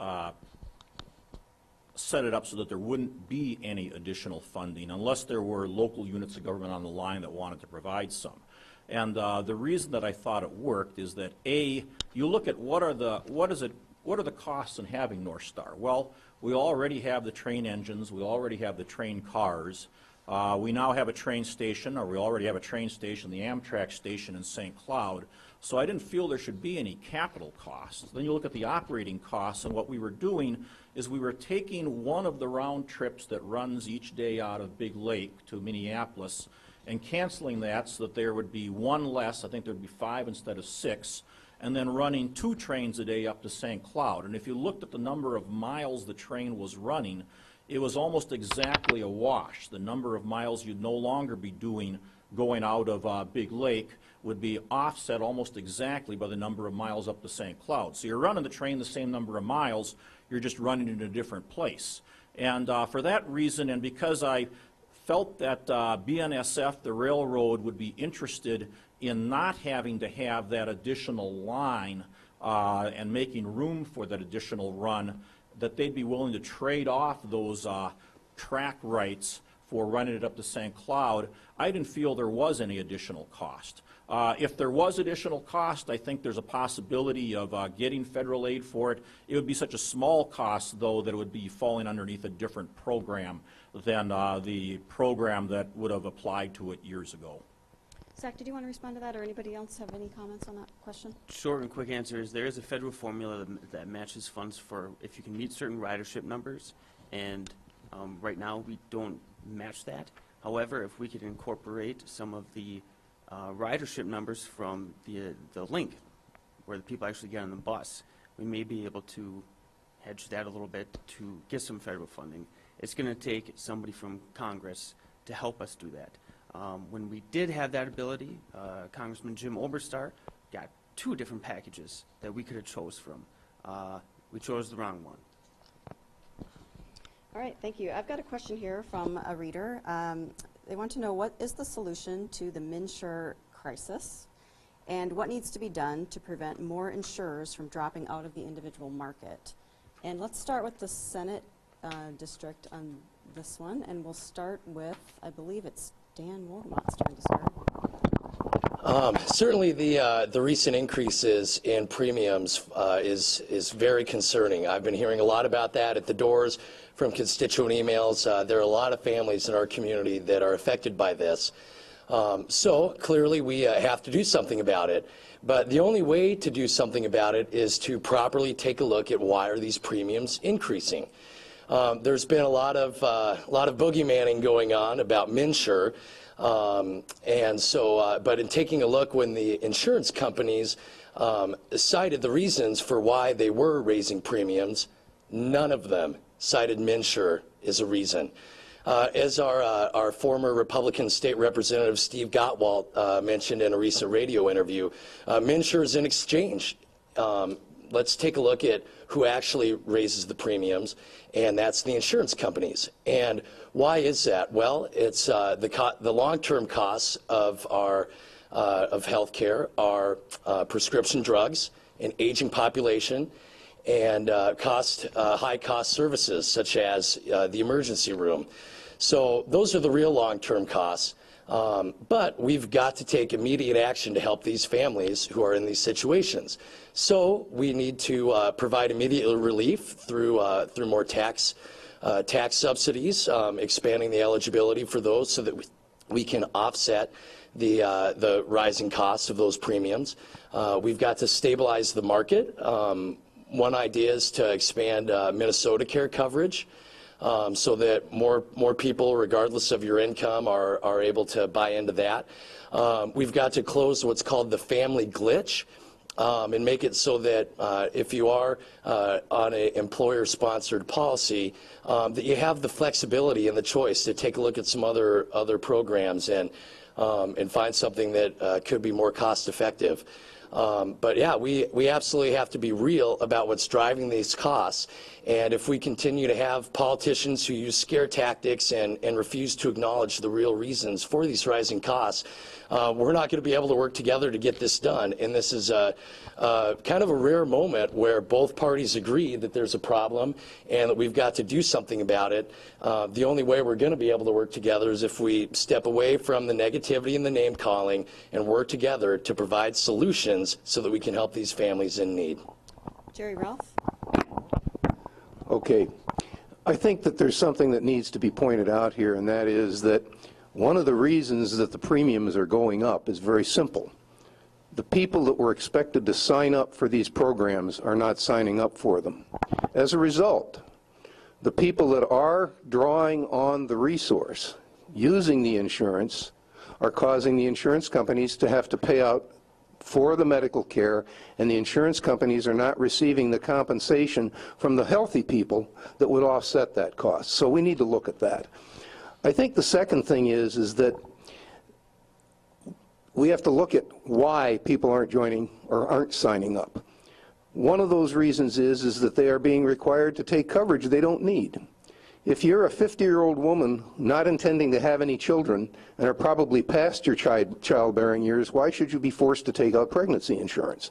set it up so that there wouldn't be any additional funding unless there were local units of government on the line that wanted to provide some. And the reason that I thought it worked is that A, you look at what are the costs in having North Star? Well, we already have the train engines, we already have the train cars. We now have a train station, or we already have a train station, the Amtrak station in St. Cloud. So I didn't feel there should be any capital costs. Then you look at the operating costs, and what we were doing is we were taking one of the round trips that runs each day out of Big Lake to Minneapolis and canceling that so that there would be one less, I think there would be 5 instead of 6, and then running 2 trains a day up to St. Cloud. And if you looked at the number of miles the train was running, it was almost exactly a wash. The number of miles you'd no longer be doing going out of Big Lake would be offset almost exactly by the number of miles up to St. Cloud. So you're running the train the same number of miles, you're just running it in a different place. And for that reason, and because I felt that BNSF, the railroad, would be interested in not having to have that additional line and making room for that additional run, that they'd be willing to trade off those track rights for running it up to St. Cloud, I didn't feel there was any additional cost. If there was additional cost, I think there's a possibility of getting federal aid for it. It would be such a small cost, though, that it would be falling underneath a different program than the program that would have applied to it years ago. Zach, did you want to respond to that, or anybody else have any comments on that question? Short and quick answer is there is a federal formula that matches funds for if you can meet certain ridership numbers, and right now we don't match that. However, if we could incorporate some of the ridership numbers from the link, where the people actually get on the bus, we may be able to hedge that a little bit to get some federal funding. It's going to take somebody from Congress to help us do that. When we did have that ability, Congressman Jim Oberstar got 2 different packages that we could have chose from. We chose the wrong one. All right, thank you. I've got a question here from a reader. They want to know, what is the solution to the MNsure crisis, and what needs to be done to prevent more insurers from dropping out of the individual market? And let's start with the Senate district on this one, and we'll start with, I believe it's Dan Wolgamott's turn to start. Certainly the recent increases in premiums is very concerning. I've been hearing a lot about that at the doors from constituent emails. There are a lot of families in our community that are affected by this. So clearly we have to do something about it. But the only way to do something about it is to properly take a look at why are these premiums increasing. There's been a lot of boogeymanning going on about MNsure. And so, but in taking a look, when the insurance companies cited the reasons for why they were raising premiums, none of them cited MNsure as a reason. As our former Republican state representative Steve Gottwalt mentioned in a recent radio interview, MNsure is in exchange. Let's take a look at who actually raises the premiums, and that's the insurance companies. And why is that? Well, it's the long-term costs of our of healthcare are prescription drugs, an aging population, and high-cost services such as the emergency room. So those are the real long-term costs. But we've got to take immediate action to help these families who are in these situations. So we need to provide immediate relief through more tax subsidies, expanding the eligibility for those so that we can offset the rising costs of those premiums. We've got to stabilize the market. One idea is to expand Minnesota care coverage. So that more people, regardless of your income, are able to buy into that. We've got to close what's called the family glitch and make it so that if you are on an employer-sponsored policy, that you have the flexibility and the choice to take a look at some other programs and find something that could be more cost-effective. But yeah, we absolutely have to be real about what's driving these costs. And if we continue to have politicians who use scare tactics and refuse to acknowledge the real reasons for these rising costs, we're not going to be able to work together to get this done. And this is kind of a rare moment where both parties agree that there's a problem and that we've got to do something about it. The only way we're going to be able to work together is if we step away from the negativity and the name calling and work together to provide solutions so that we can help these families in need. Jerry Relph? Okay. I think that there's something that needs to be pointed out here, and that is that one of the reasons that the premiums are going up is very simple. The people that were expected to sign up for these programs are not signing up for them. As a result, the people that are drawing on the resource, using the insurance, are causing the insurance companies to have to pay out for the medical care, and the insurance companies are not receiving the compensation from the healthy people that would offset that cost. So we need to look at that. I think the second thing is that we have to look at why people aren't joining or aren't signing up. One of those reasons is that they are being required to take coverage they don't need. If you're a 50-year-old woman not intending to have any children and are probably past your childbearing years, why should you be forced to take out pregnancy insurance?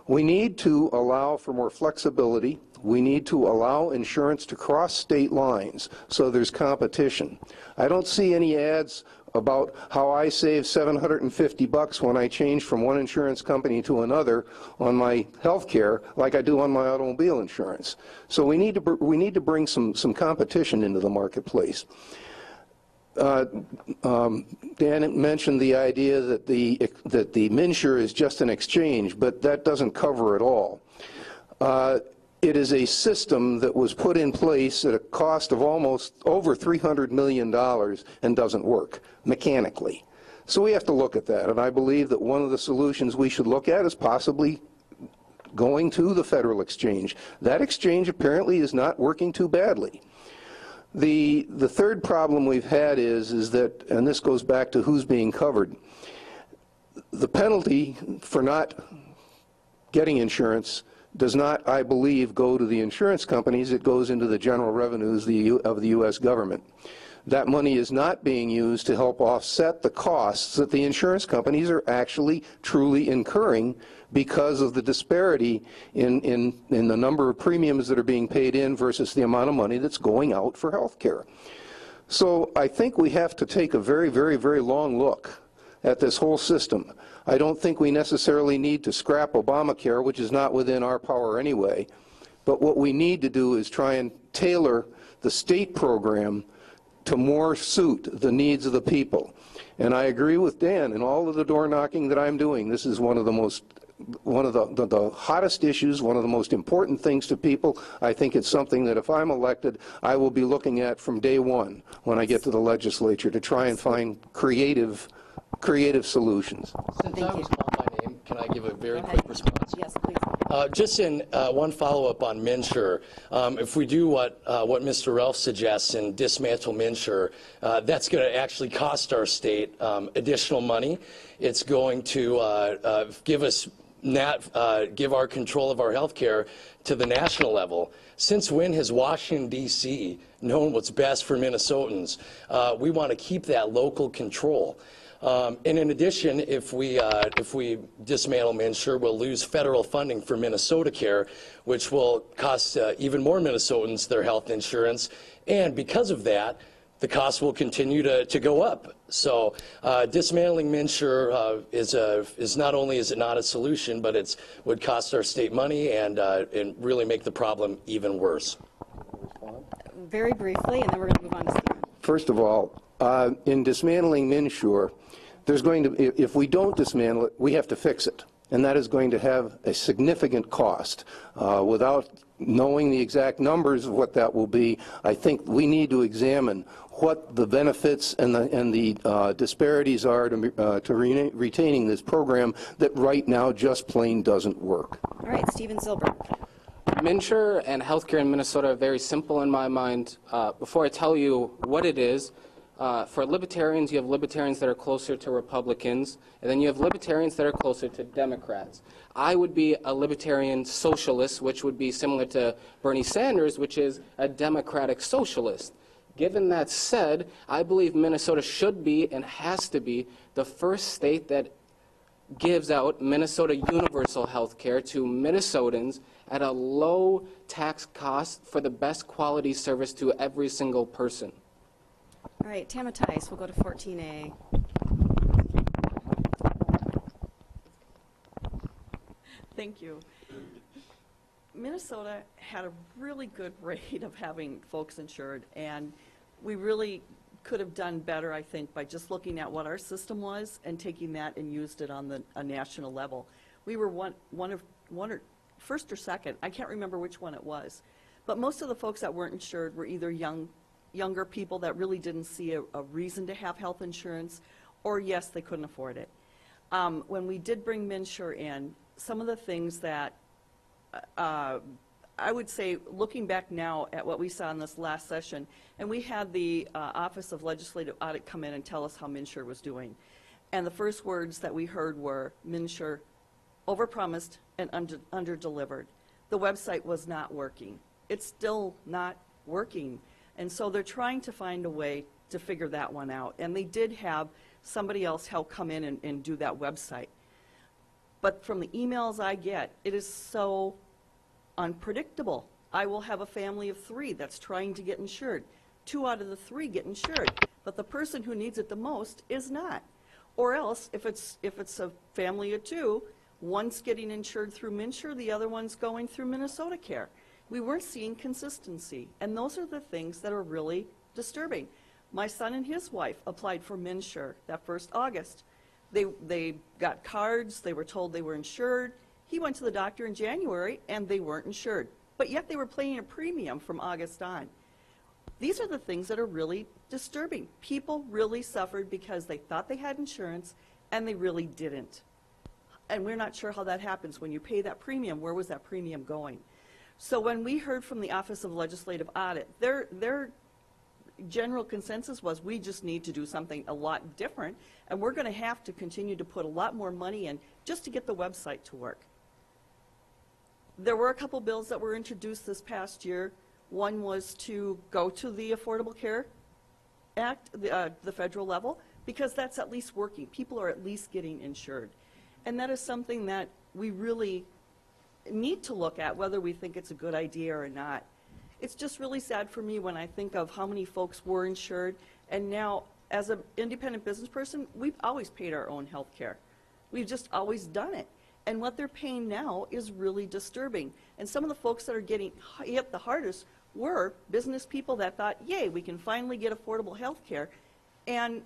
We need to allow for more flexibility We need to allow insurance to cross state lines so there's competition. I don't see any ads about how I save $750 when I change from one insurance company to another on my health care like I do on my automobile insurance. So we need to bring some competition into the marketplace. Dan mentioned the idea that the MNsure is just an exchange, but that doesn't cover it all. It is a system that was put in place at a cost of almost over $300 million and doesn't work mechanically. So we have to look at that, and I believe that one of the solutions we should look at is possibly going to the federal exchange. That exchange apparently is not working too badly. The third problem we've had is that, and this goes back to who's being covered, the penalty for not getting insurance does not, I believe, go to the insurance companies. It goes into the general revenues of the U.S. government. That money is not being used to help offset the costs that the insurance companies are actually truly incurring because of the disparity in the number of premiums that are being paid in versus the amount of money that's going out for health care. So I think we have to take a very, very, very long look at this whole system. I don't think we necessarily need to scrap Obamacare, which is not within our power anyway, but what we need to do is try and tailor the state program to more suit the needs of the people. And I agree with Dan in all of the door knocking that I'm doing. This is one of the hottest issues, one of the most important things to people. I think it's something that if I'm elected, I will be looking at from day one when I get to the legislature to try and find creative solutions. Since I was called by name, can I give a very quick response? Yes, please. Just in one follow-up on MNsure, if we do what Mr. Relph suggests and dismantle MNsure, that's going to actually cost our state additional money. It's going to give our control of our health care to the national level. Since when has Washington, D.C. known what's best for Minnesotans? We want to keep that local control. And in addition, if we dismantle MNsure, we'll lose federal funding for Minnesota Care, which will cost even more Minnesotans their health insurance. And because of that, the cost will continue to go up. So dismantling MNsure is not only is it not a solution, but it would cost our state money and really make the problem even worse. Very briefly, and then we're going to move on to Stephen. First of all, in dismantling MNsure, there's going to, if we don't dismantle it, we have to fix it. And that is going to have a significant cost. Without knowing the exact numbers of what that will be, I think we need to examine what the benefits and the disparities are to retaining this program that right now just plain doesn't work. All right, Stephen Zilberg. MNsure and healthcare in Minnesota are very simple in my mind. Before I tell you what it is, for libertarians, you have libertarians that are closer to Republicans, and then you have libertarians that are closer to Democrats. I would be a libertarian socialist, which would be similar to Bernie Sanders, which is a democratic socialist. Given that said, I believe Minnesota should be and has to be the first state that gives out Minnesota universal health care to Minnesotans at a low tax cost for the best quality service to every single person. All right, Tama Theis, we'll go to 14A. Thank you. Minnesota had a really good rate of having folks insured, and we really could have done better, I think, by just looking at what our system was and taking that and used it on a national level. We were first or second, I can't remember which one it was, but most of the folks that weren't insured were either younger people that really didn't see a reason to have health insurance, or yes, they couldn't afford it. When we did bring MNsure in, some of the things that I would say, looking back now at what we saw in this last session, and we had the Office of Legislative Audit come in and tell us how MNsure was doing. And the first words that we heard were, MNsure overpromised and under-delivered. The website was not working. It's still not working. And so they're trying to find a way to figure that one out. And they did have somebody else help come in and do that website. But from the emails I get, it is so unpredictable. I will have a family of 3 that's trying to get insured. 2 out of the 3 get insured, but the person who needs it the most is not. Or else, if it's a family of 2, one's getting insured through MNsure, the other one's going through Minnesota Care. We weren't seeing consistency, and those are the things that are really disturbing. My son and his wife applied for MNsure that first August. They got cards, they were told they were insured. He went to the doctor in January, and they weren't insured. But yet they were paying a premium from August on. These are the things that are really disturbing. People really suffered because they thought they had insurance, and they really didn't. And we're not sure how that happens. When you pay that premium, where was that premium going? So when we heard from the Office of Legislative Audit, their general consensus was we just need to do something a lot different, and we're going to have to continue to put a lot more money in just to get the website to work. There were a couple bills that were introduced this past year. One was to go to the Affordable Care Act, the federal level, because that's at least working. People are at least getting insured. And that is something that we really need to look at, whether we think it's a good idea or not. It's just really sad for me when I think of how many folks were insured, and now, as an independent business person, we've always paid our own health care. We've just always done it. And what they're paying now is really disturbing. And some of the folks that are getting hit the hardest were business people that thought, yay, we can finally get affordable health care. And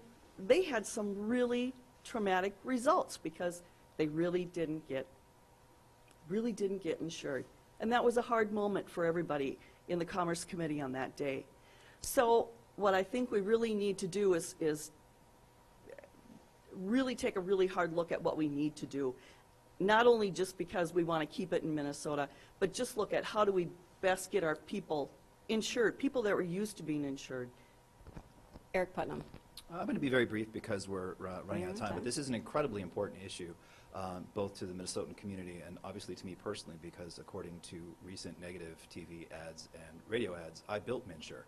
they had some really traumatic results because they really didn't get insured. And that was a hard moment for everybody in the Commerce Committee on that day. So what I think we really need to do is really take a really hard look at what we need to do. Not only just because we want to keep it in Minnesota, but just look at how do we best get our people insured, people that were used to being insured. Eric Putnam. I'm going to be very brief because we're running out of time, but this is an incredibly important issue, both to the Minnesotan community and obviously to me personally, because according to recent negative TV ads and radio ads, I built MNsure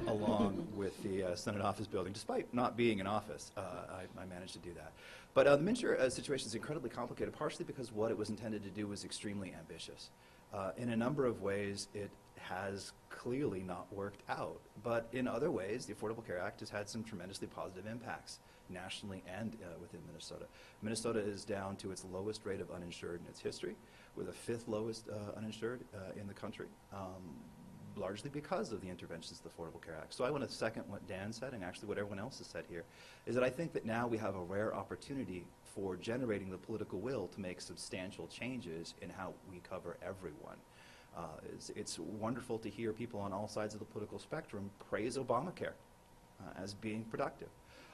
along with the Senate office building. Despite not being in office, I managed to do that. But the MNsure situation is incredibly complicated, partially because what it was intended to do was extremely ambitious. In a number of ways, it has clearly not worked out. But in other ways, the Affordable Care Act has had some tremendously positive impacts nationally and within Minnesota. Minnesota is down to its lowest rate of uninsured in its history, with the 5th lowest uninsured in the country, largely because of the interventions of the Affordable Care Act. So I want to second what Dan said, and actually what everyone else has said here, is that I think that now we have a rare opportunity for generating the political will to make substantial changes in how we cover everyone. It's wonderful to hear people on all sides of the political spectrum praise Obamacare as being productive.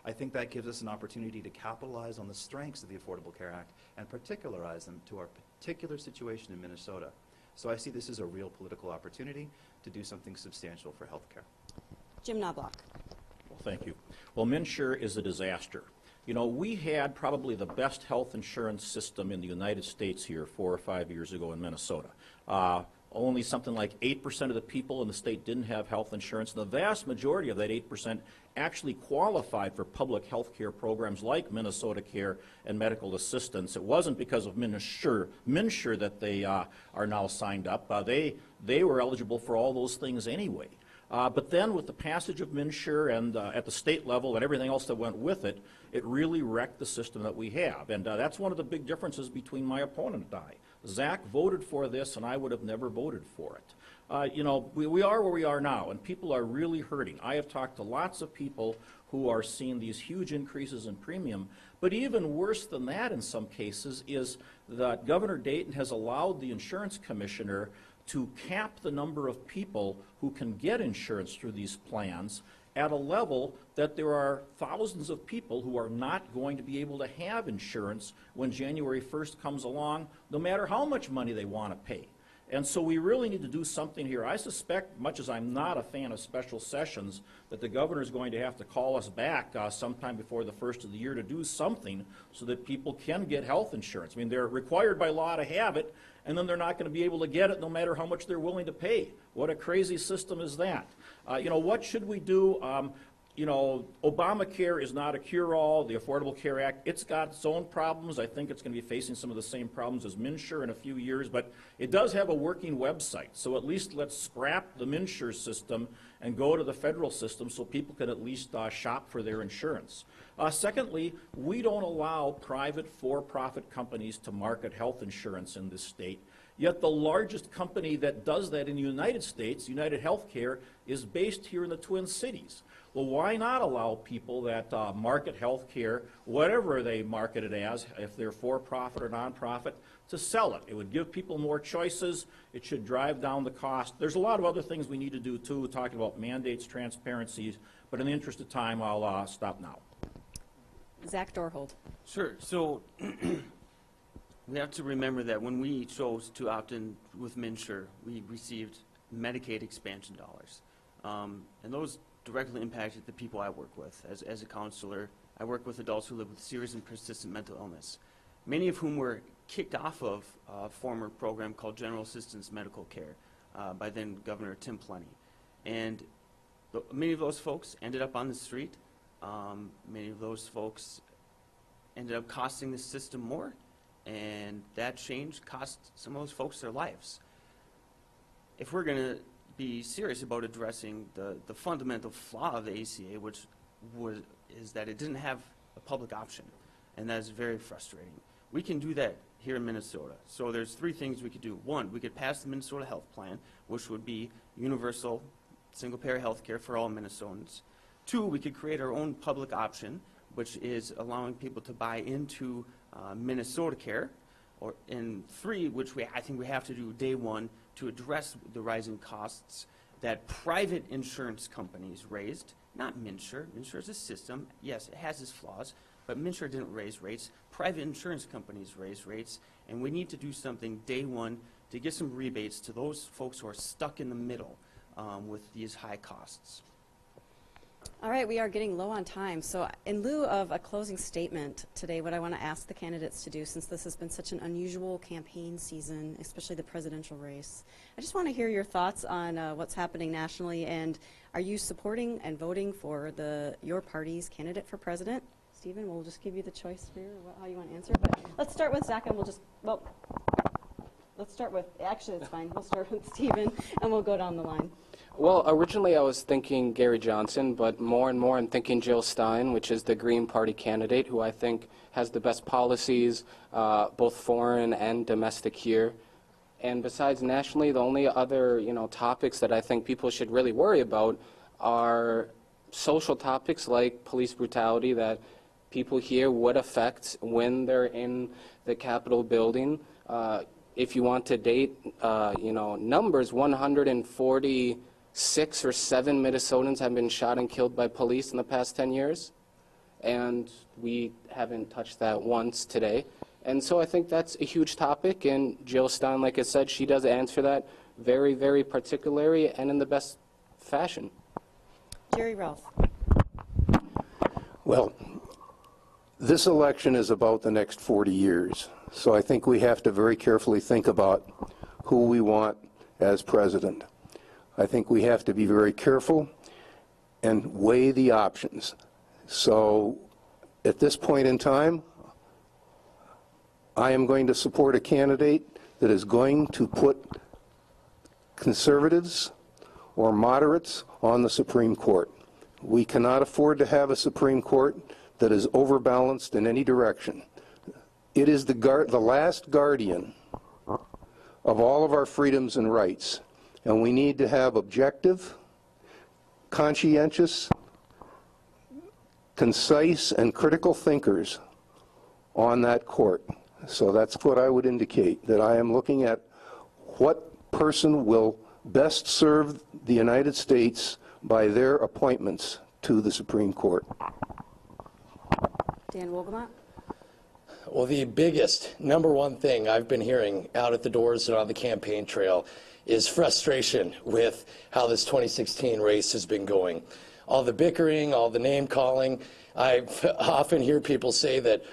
I think that gives us an opportunity to capitalize on the strengths of the Affordable Care Act and particularize them to our particular situation in Minnesota. So I see this as a real political opportunity to do something substantial for health care. Jim Knoblach. Well, thank you. Well, MNsure is a disaster. You know, we had probably the best health insurance system in the United States here 4 or 5 years ago in Minnesota. Only something like 8% of the people in the state didn't have health insurance. And the vast majority of that 8% actually qualified for public health care programs like Minnesota Care and medical assistance. It wasn't because of MNsure that they are now signed up. They were eligible for all those things anyway. But then with the passage of MNsure and at the state level and everything else that went with it, it really wrecked the system that we have. And that's one of the big differences between my opponent and I. Zach voted for this, and I would have never voted for it. You know, we are where we are now, and people are really hurting. I have talked to lots of people who are seeing these huge increases in premium, but even worse than that in some cases is that Governor Dayton has allowed the insurance commissioner to cap the number of people who can get insurance through these plans at a level that there are thousands of people who are not going to be able to have insurance when January 1st comes along, no matter how much money they want to pay. And so we really need to do something here. I suspect, much as I'm not a fan of special sessions, that the governor is going to have to call us back sometime before the first of the year to do something so that people can get health insurance. I mean, they're required by law to have it, and then they're not going to be able to get it no matter how much they're willing to pay. What a crazy system is that? You know, what should we do? you know, Obamacare is not a cure-all. The Affordable Care Act, it's got its own problems. I think it's going to be facing some of the same problems as MNsure in a few years, but it does have a working website. So at least let's scrap the MNsure system and go to the federal system so people can at least shop for their insurance. Secondly, we don't allow private for-profit companies to market health insurance in this state. Yet the largest company that does that in the United States, United Healthcare, is based here in the Twin Cities. Well, why not allow people that market health care, whatever they market it as, if they're for-profit or nonprofit, to sell it? It would give people more choices. It should drive down the cost. There's a lot of other things we need to do, too, talking about mandates, transparencies, but in the interest of time, I'll stop now. Zach Dorhold. Sure. So we have to remember that when we chose to opt in with MNsure, we received Medicaid expansion dollars. And those directly impacted the people I work with. As a counselor, I work with adults who live with serious and persistent mental illness, many of whom were kicked off of a former program called General Assistance Medical Care by then Governor Tim Plenty. And many of those folks ended up on the street. Many of those folks ended up costing the system more, and that change cost some of those folks their lives. If we're going to be serious about addressing the fundamental flaw of the ACA, which is that it didn't have a public option, and that is very frustrating. We can do that here in Minnesota. So there's three things we could do. One, we could pass the Minnesota Health Plan, which would be universal single-payer health care for all Minnesotans. Two, we could create our own public option, which is allowing people to buy into Minnesota Care. And three, which I think we have to do day one to address the rising costs that private insurance companies raised, not MNsure. MNsure is a system. Yes, it has its flaws, but MNsure didn't raise rates. Private insurance companies raised rates, and we need to do something day one to get some rebates to those folks who are stuck in the middle with these high costs. All right, we are getting low on time. So in lieu of a closing statement today, what I want to ask the candidates to do, since this has been such an unusual campaign season, especially the presidential race, I just want to hear your thoughts on what's happening nationally, and are you supporting and voting for your party's candidate for president? Stephen, we'll just give you the choice here, how you want to answer. But let's start with Zach, and let's start with, actually it's fine, we'll start with Stephen, and we'll go down the line. Well, originally I was thinking Gary Johnson, but more and more I'm thinking Jill Stein, which is the Green Party candidate, who I think has the best policies, both foreign and domestic here. And besides nationally, the only other topics that I think people should really worry about are social topics like police brutality that people here would affect when they're in the Capitol building. If you want to date, numbers, 146 or 7 Minnesotans have been shot and killed by police in the past 10 years, and we haven't touched that once today. And so I think that's a huge topic, and Jill Stein, like I said, she does answer that very, very particularly and in the best fashion. Jerry Relph. Well, this election is about the next 40 years. So I think we have to very carefully think about who we want as president. I think we have to be very careful and weigh the options. So at this point in time, I am going to support a candidate that is going to put conservatives or moderates on the Supreme Court. We cannot afford to have a Supreme Court that is overbalanced in any direction. It is the last guardian of all of our freedoms and rights, and we need to have objective, conscientious, concise, and critical thinkers on that court. So that's what I would indicate, that I am looking at what person will best serve the United States by their appointments to the Supreme Court. Dan Wolgamott. Well, the biggest, number one thing I've been hearing out at the doors and on the campaign trail is frustration with how this 2016 race has been going. All the bickering, all the name calling. I often hear people say that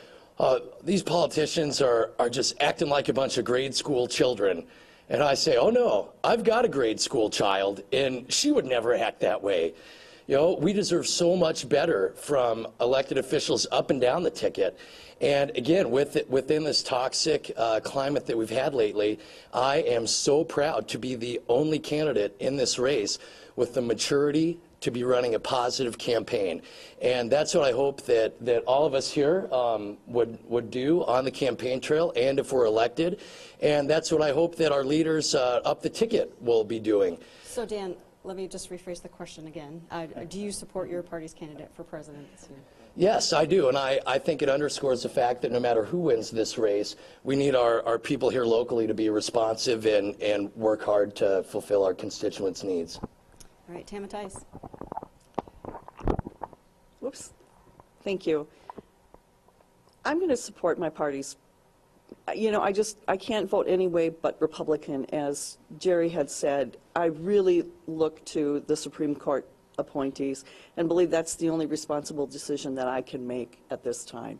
these politicians are just acting like a bunch of grade school children. And I say, oh no, I've got a grade school child, and she would never act that way. You know, we deserve so much better from elected officials up and down the ticket. And again, within this toxic climate that we've had lately, I am so proud to be the only candidate in this race with the maturity to be running a positive campaign. And that's what I hope that all of us here would do on the campaign trail and if we're elected. And that's what I hope that our leaders up the ticket will be doing. So Dan, let me just rephrase the question again. Do you support your party's candidate for president this year? Yes, I do, and I think it underscores the fact that no matter who wins this race, we need our people here locally to be responsive and work hard to fulfill our constituents' needs. All right, Tama Theis. Whoops. Thank you. I'm going to support my party's. You know, I can't vote any way but Republican. As Jerry had said, I really look to the Supreme Court appointees and believe that's the only responsible decision that I can make at this time.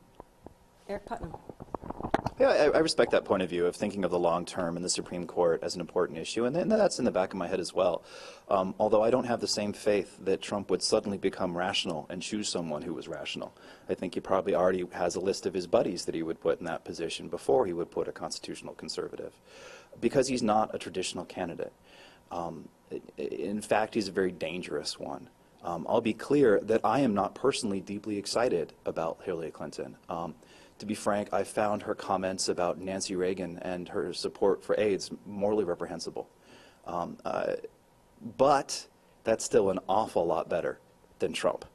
Eric Putnam. Yeah, I respect that point of view of thinking of the long term and the Supreme Court as an important issue, and that's in the back of my head as well. Although I don't have the same faith that Trump would suddenly become rational and choose someone who was rational. I think he probably already has a list of his buddies that he would put in that position before he would put a constitutional conservative, because he's not a traditional candidate. In fact, he's a very dangerous one. I'll be clear that I am not personally deeply excited about Hillary Clinton. To be frank, I found her comments about Nancy Reagan and her support for AIDS morally reprehensible. But that's still an awful lot better than Trump.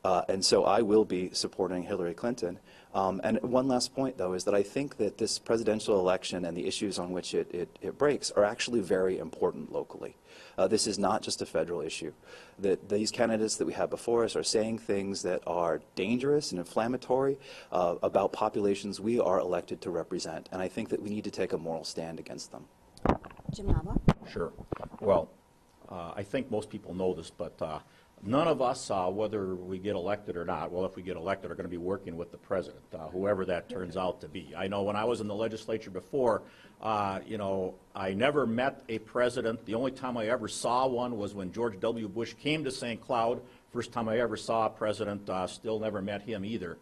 And so I will be supporting Hillary Clinton. And one last point, though, is that I think that this presidential election and the issues on which it breaks are actually very important locally. This is not just a federal issue. That these candidates that we have before us are saying things that are dangerous and inflammatory about populations we are elected to represent. And I think that we need to take a moral stand against them. Jim Knoblach. Sure. Well, I think most people know this, but none of us, whether we get elected or not, well, if we get elected, are going to be working with the president, whoever that turns out to be. I know when I was in the legislature before, you know, I never met a president. The only time I ever saw one was when George W. Bush came to St. Cloud. First time I ever saw a president, still never met him either.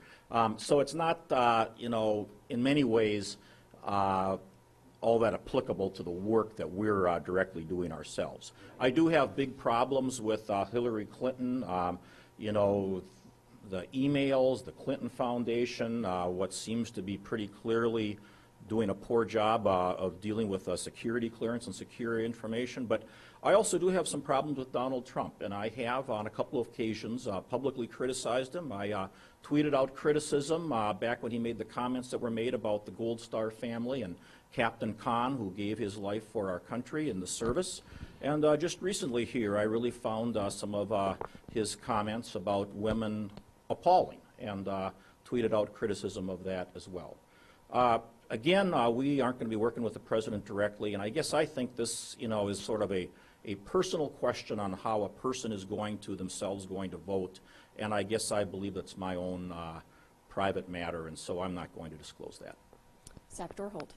So it's not, you know, in many ways, all that applicable to the work that we're directly doing ourselves. I do have big problems with Hillary Clinton, you know, the emails, the Clinton Foundation, what seems to be pretty clearly doing a poor job of dealing with security clearance and security information. But I also do have some problems with Donald Trump, and I have on a couple of occasions publicly criticized him. I tweeted out criticism back when he made the comments that were made about the Gold Star family and Captain Khan, who gave his life for our country in the service. And just recently here, I really found some of his comments about women appalling, and tweeted out criticism of that as well. Again, we aren't going to be working with the president directly, and I guess I think this, you know, is sort of a personal question on how a person is going to themselves going to vote, and I guess I believe that's my own private matter, and so I'm not going to disclose that. Zach Dorholt.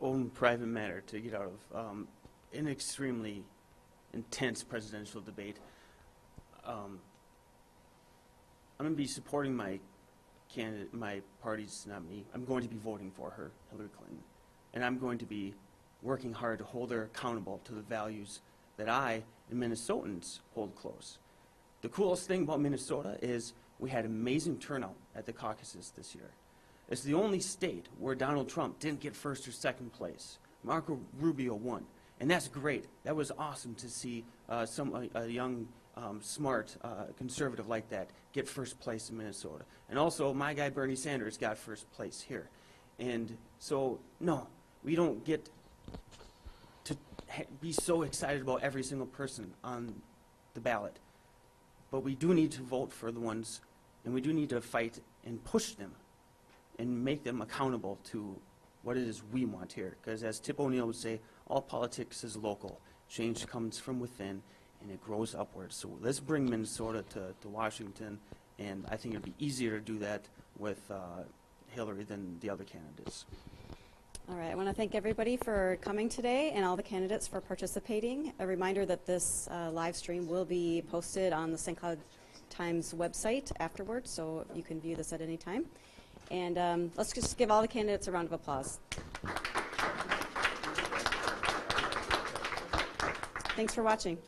Own private matter to get out of an extremely intense presidential debate. I'm going to be supporting my candidate, my party's not me. I'm going to be voting for her, Hillary Clinton, and I'm going to be working hard to hold her accountable to the values that I and Minnesotans hold close. The coolest thing about Minnesota is we had amazing turnout at the caucuses this year. It's the only state where Donald Trump didn't get first or second place. Marco Rubio won, and that's great. That was awesome to see a young, smart conservative like that get first place in Minnesota. And also, my guy Bernie Sanders got first place here. And so, no, we don't get to be so excited about every single person on the ballot. But we do need to vote for the ones, and we do need to fight and push them and make them accountable to what it is we want here. Because as Tip O'Neill would say, all politics is local. Change comes from within, and it grows upwards. So let's bring Minnesota to Washington, and I think it would be easier to do that with Hillary than the other candidates. All right, I want to thank everybody for coming today and all the candidates for participating. A reminder that this live stream will be posted on the St. Cloud Times website afterwards, so you can view this at any time. And let's just give all the candidates a round of applause. Thanks for watching.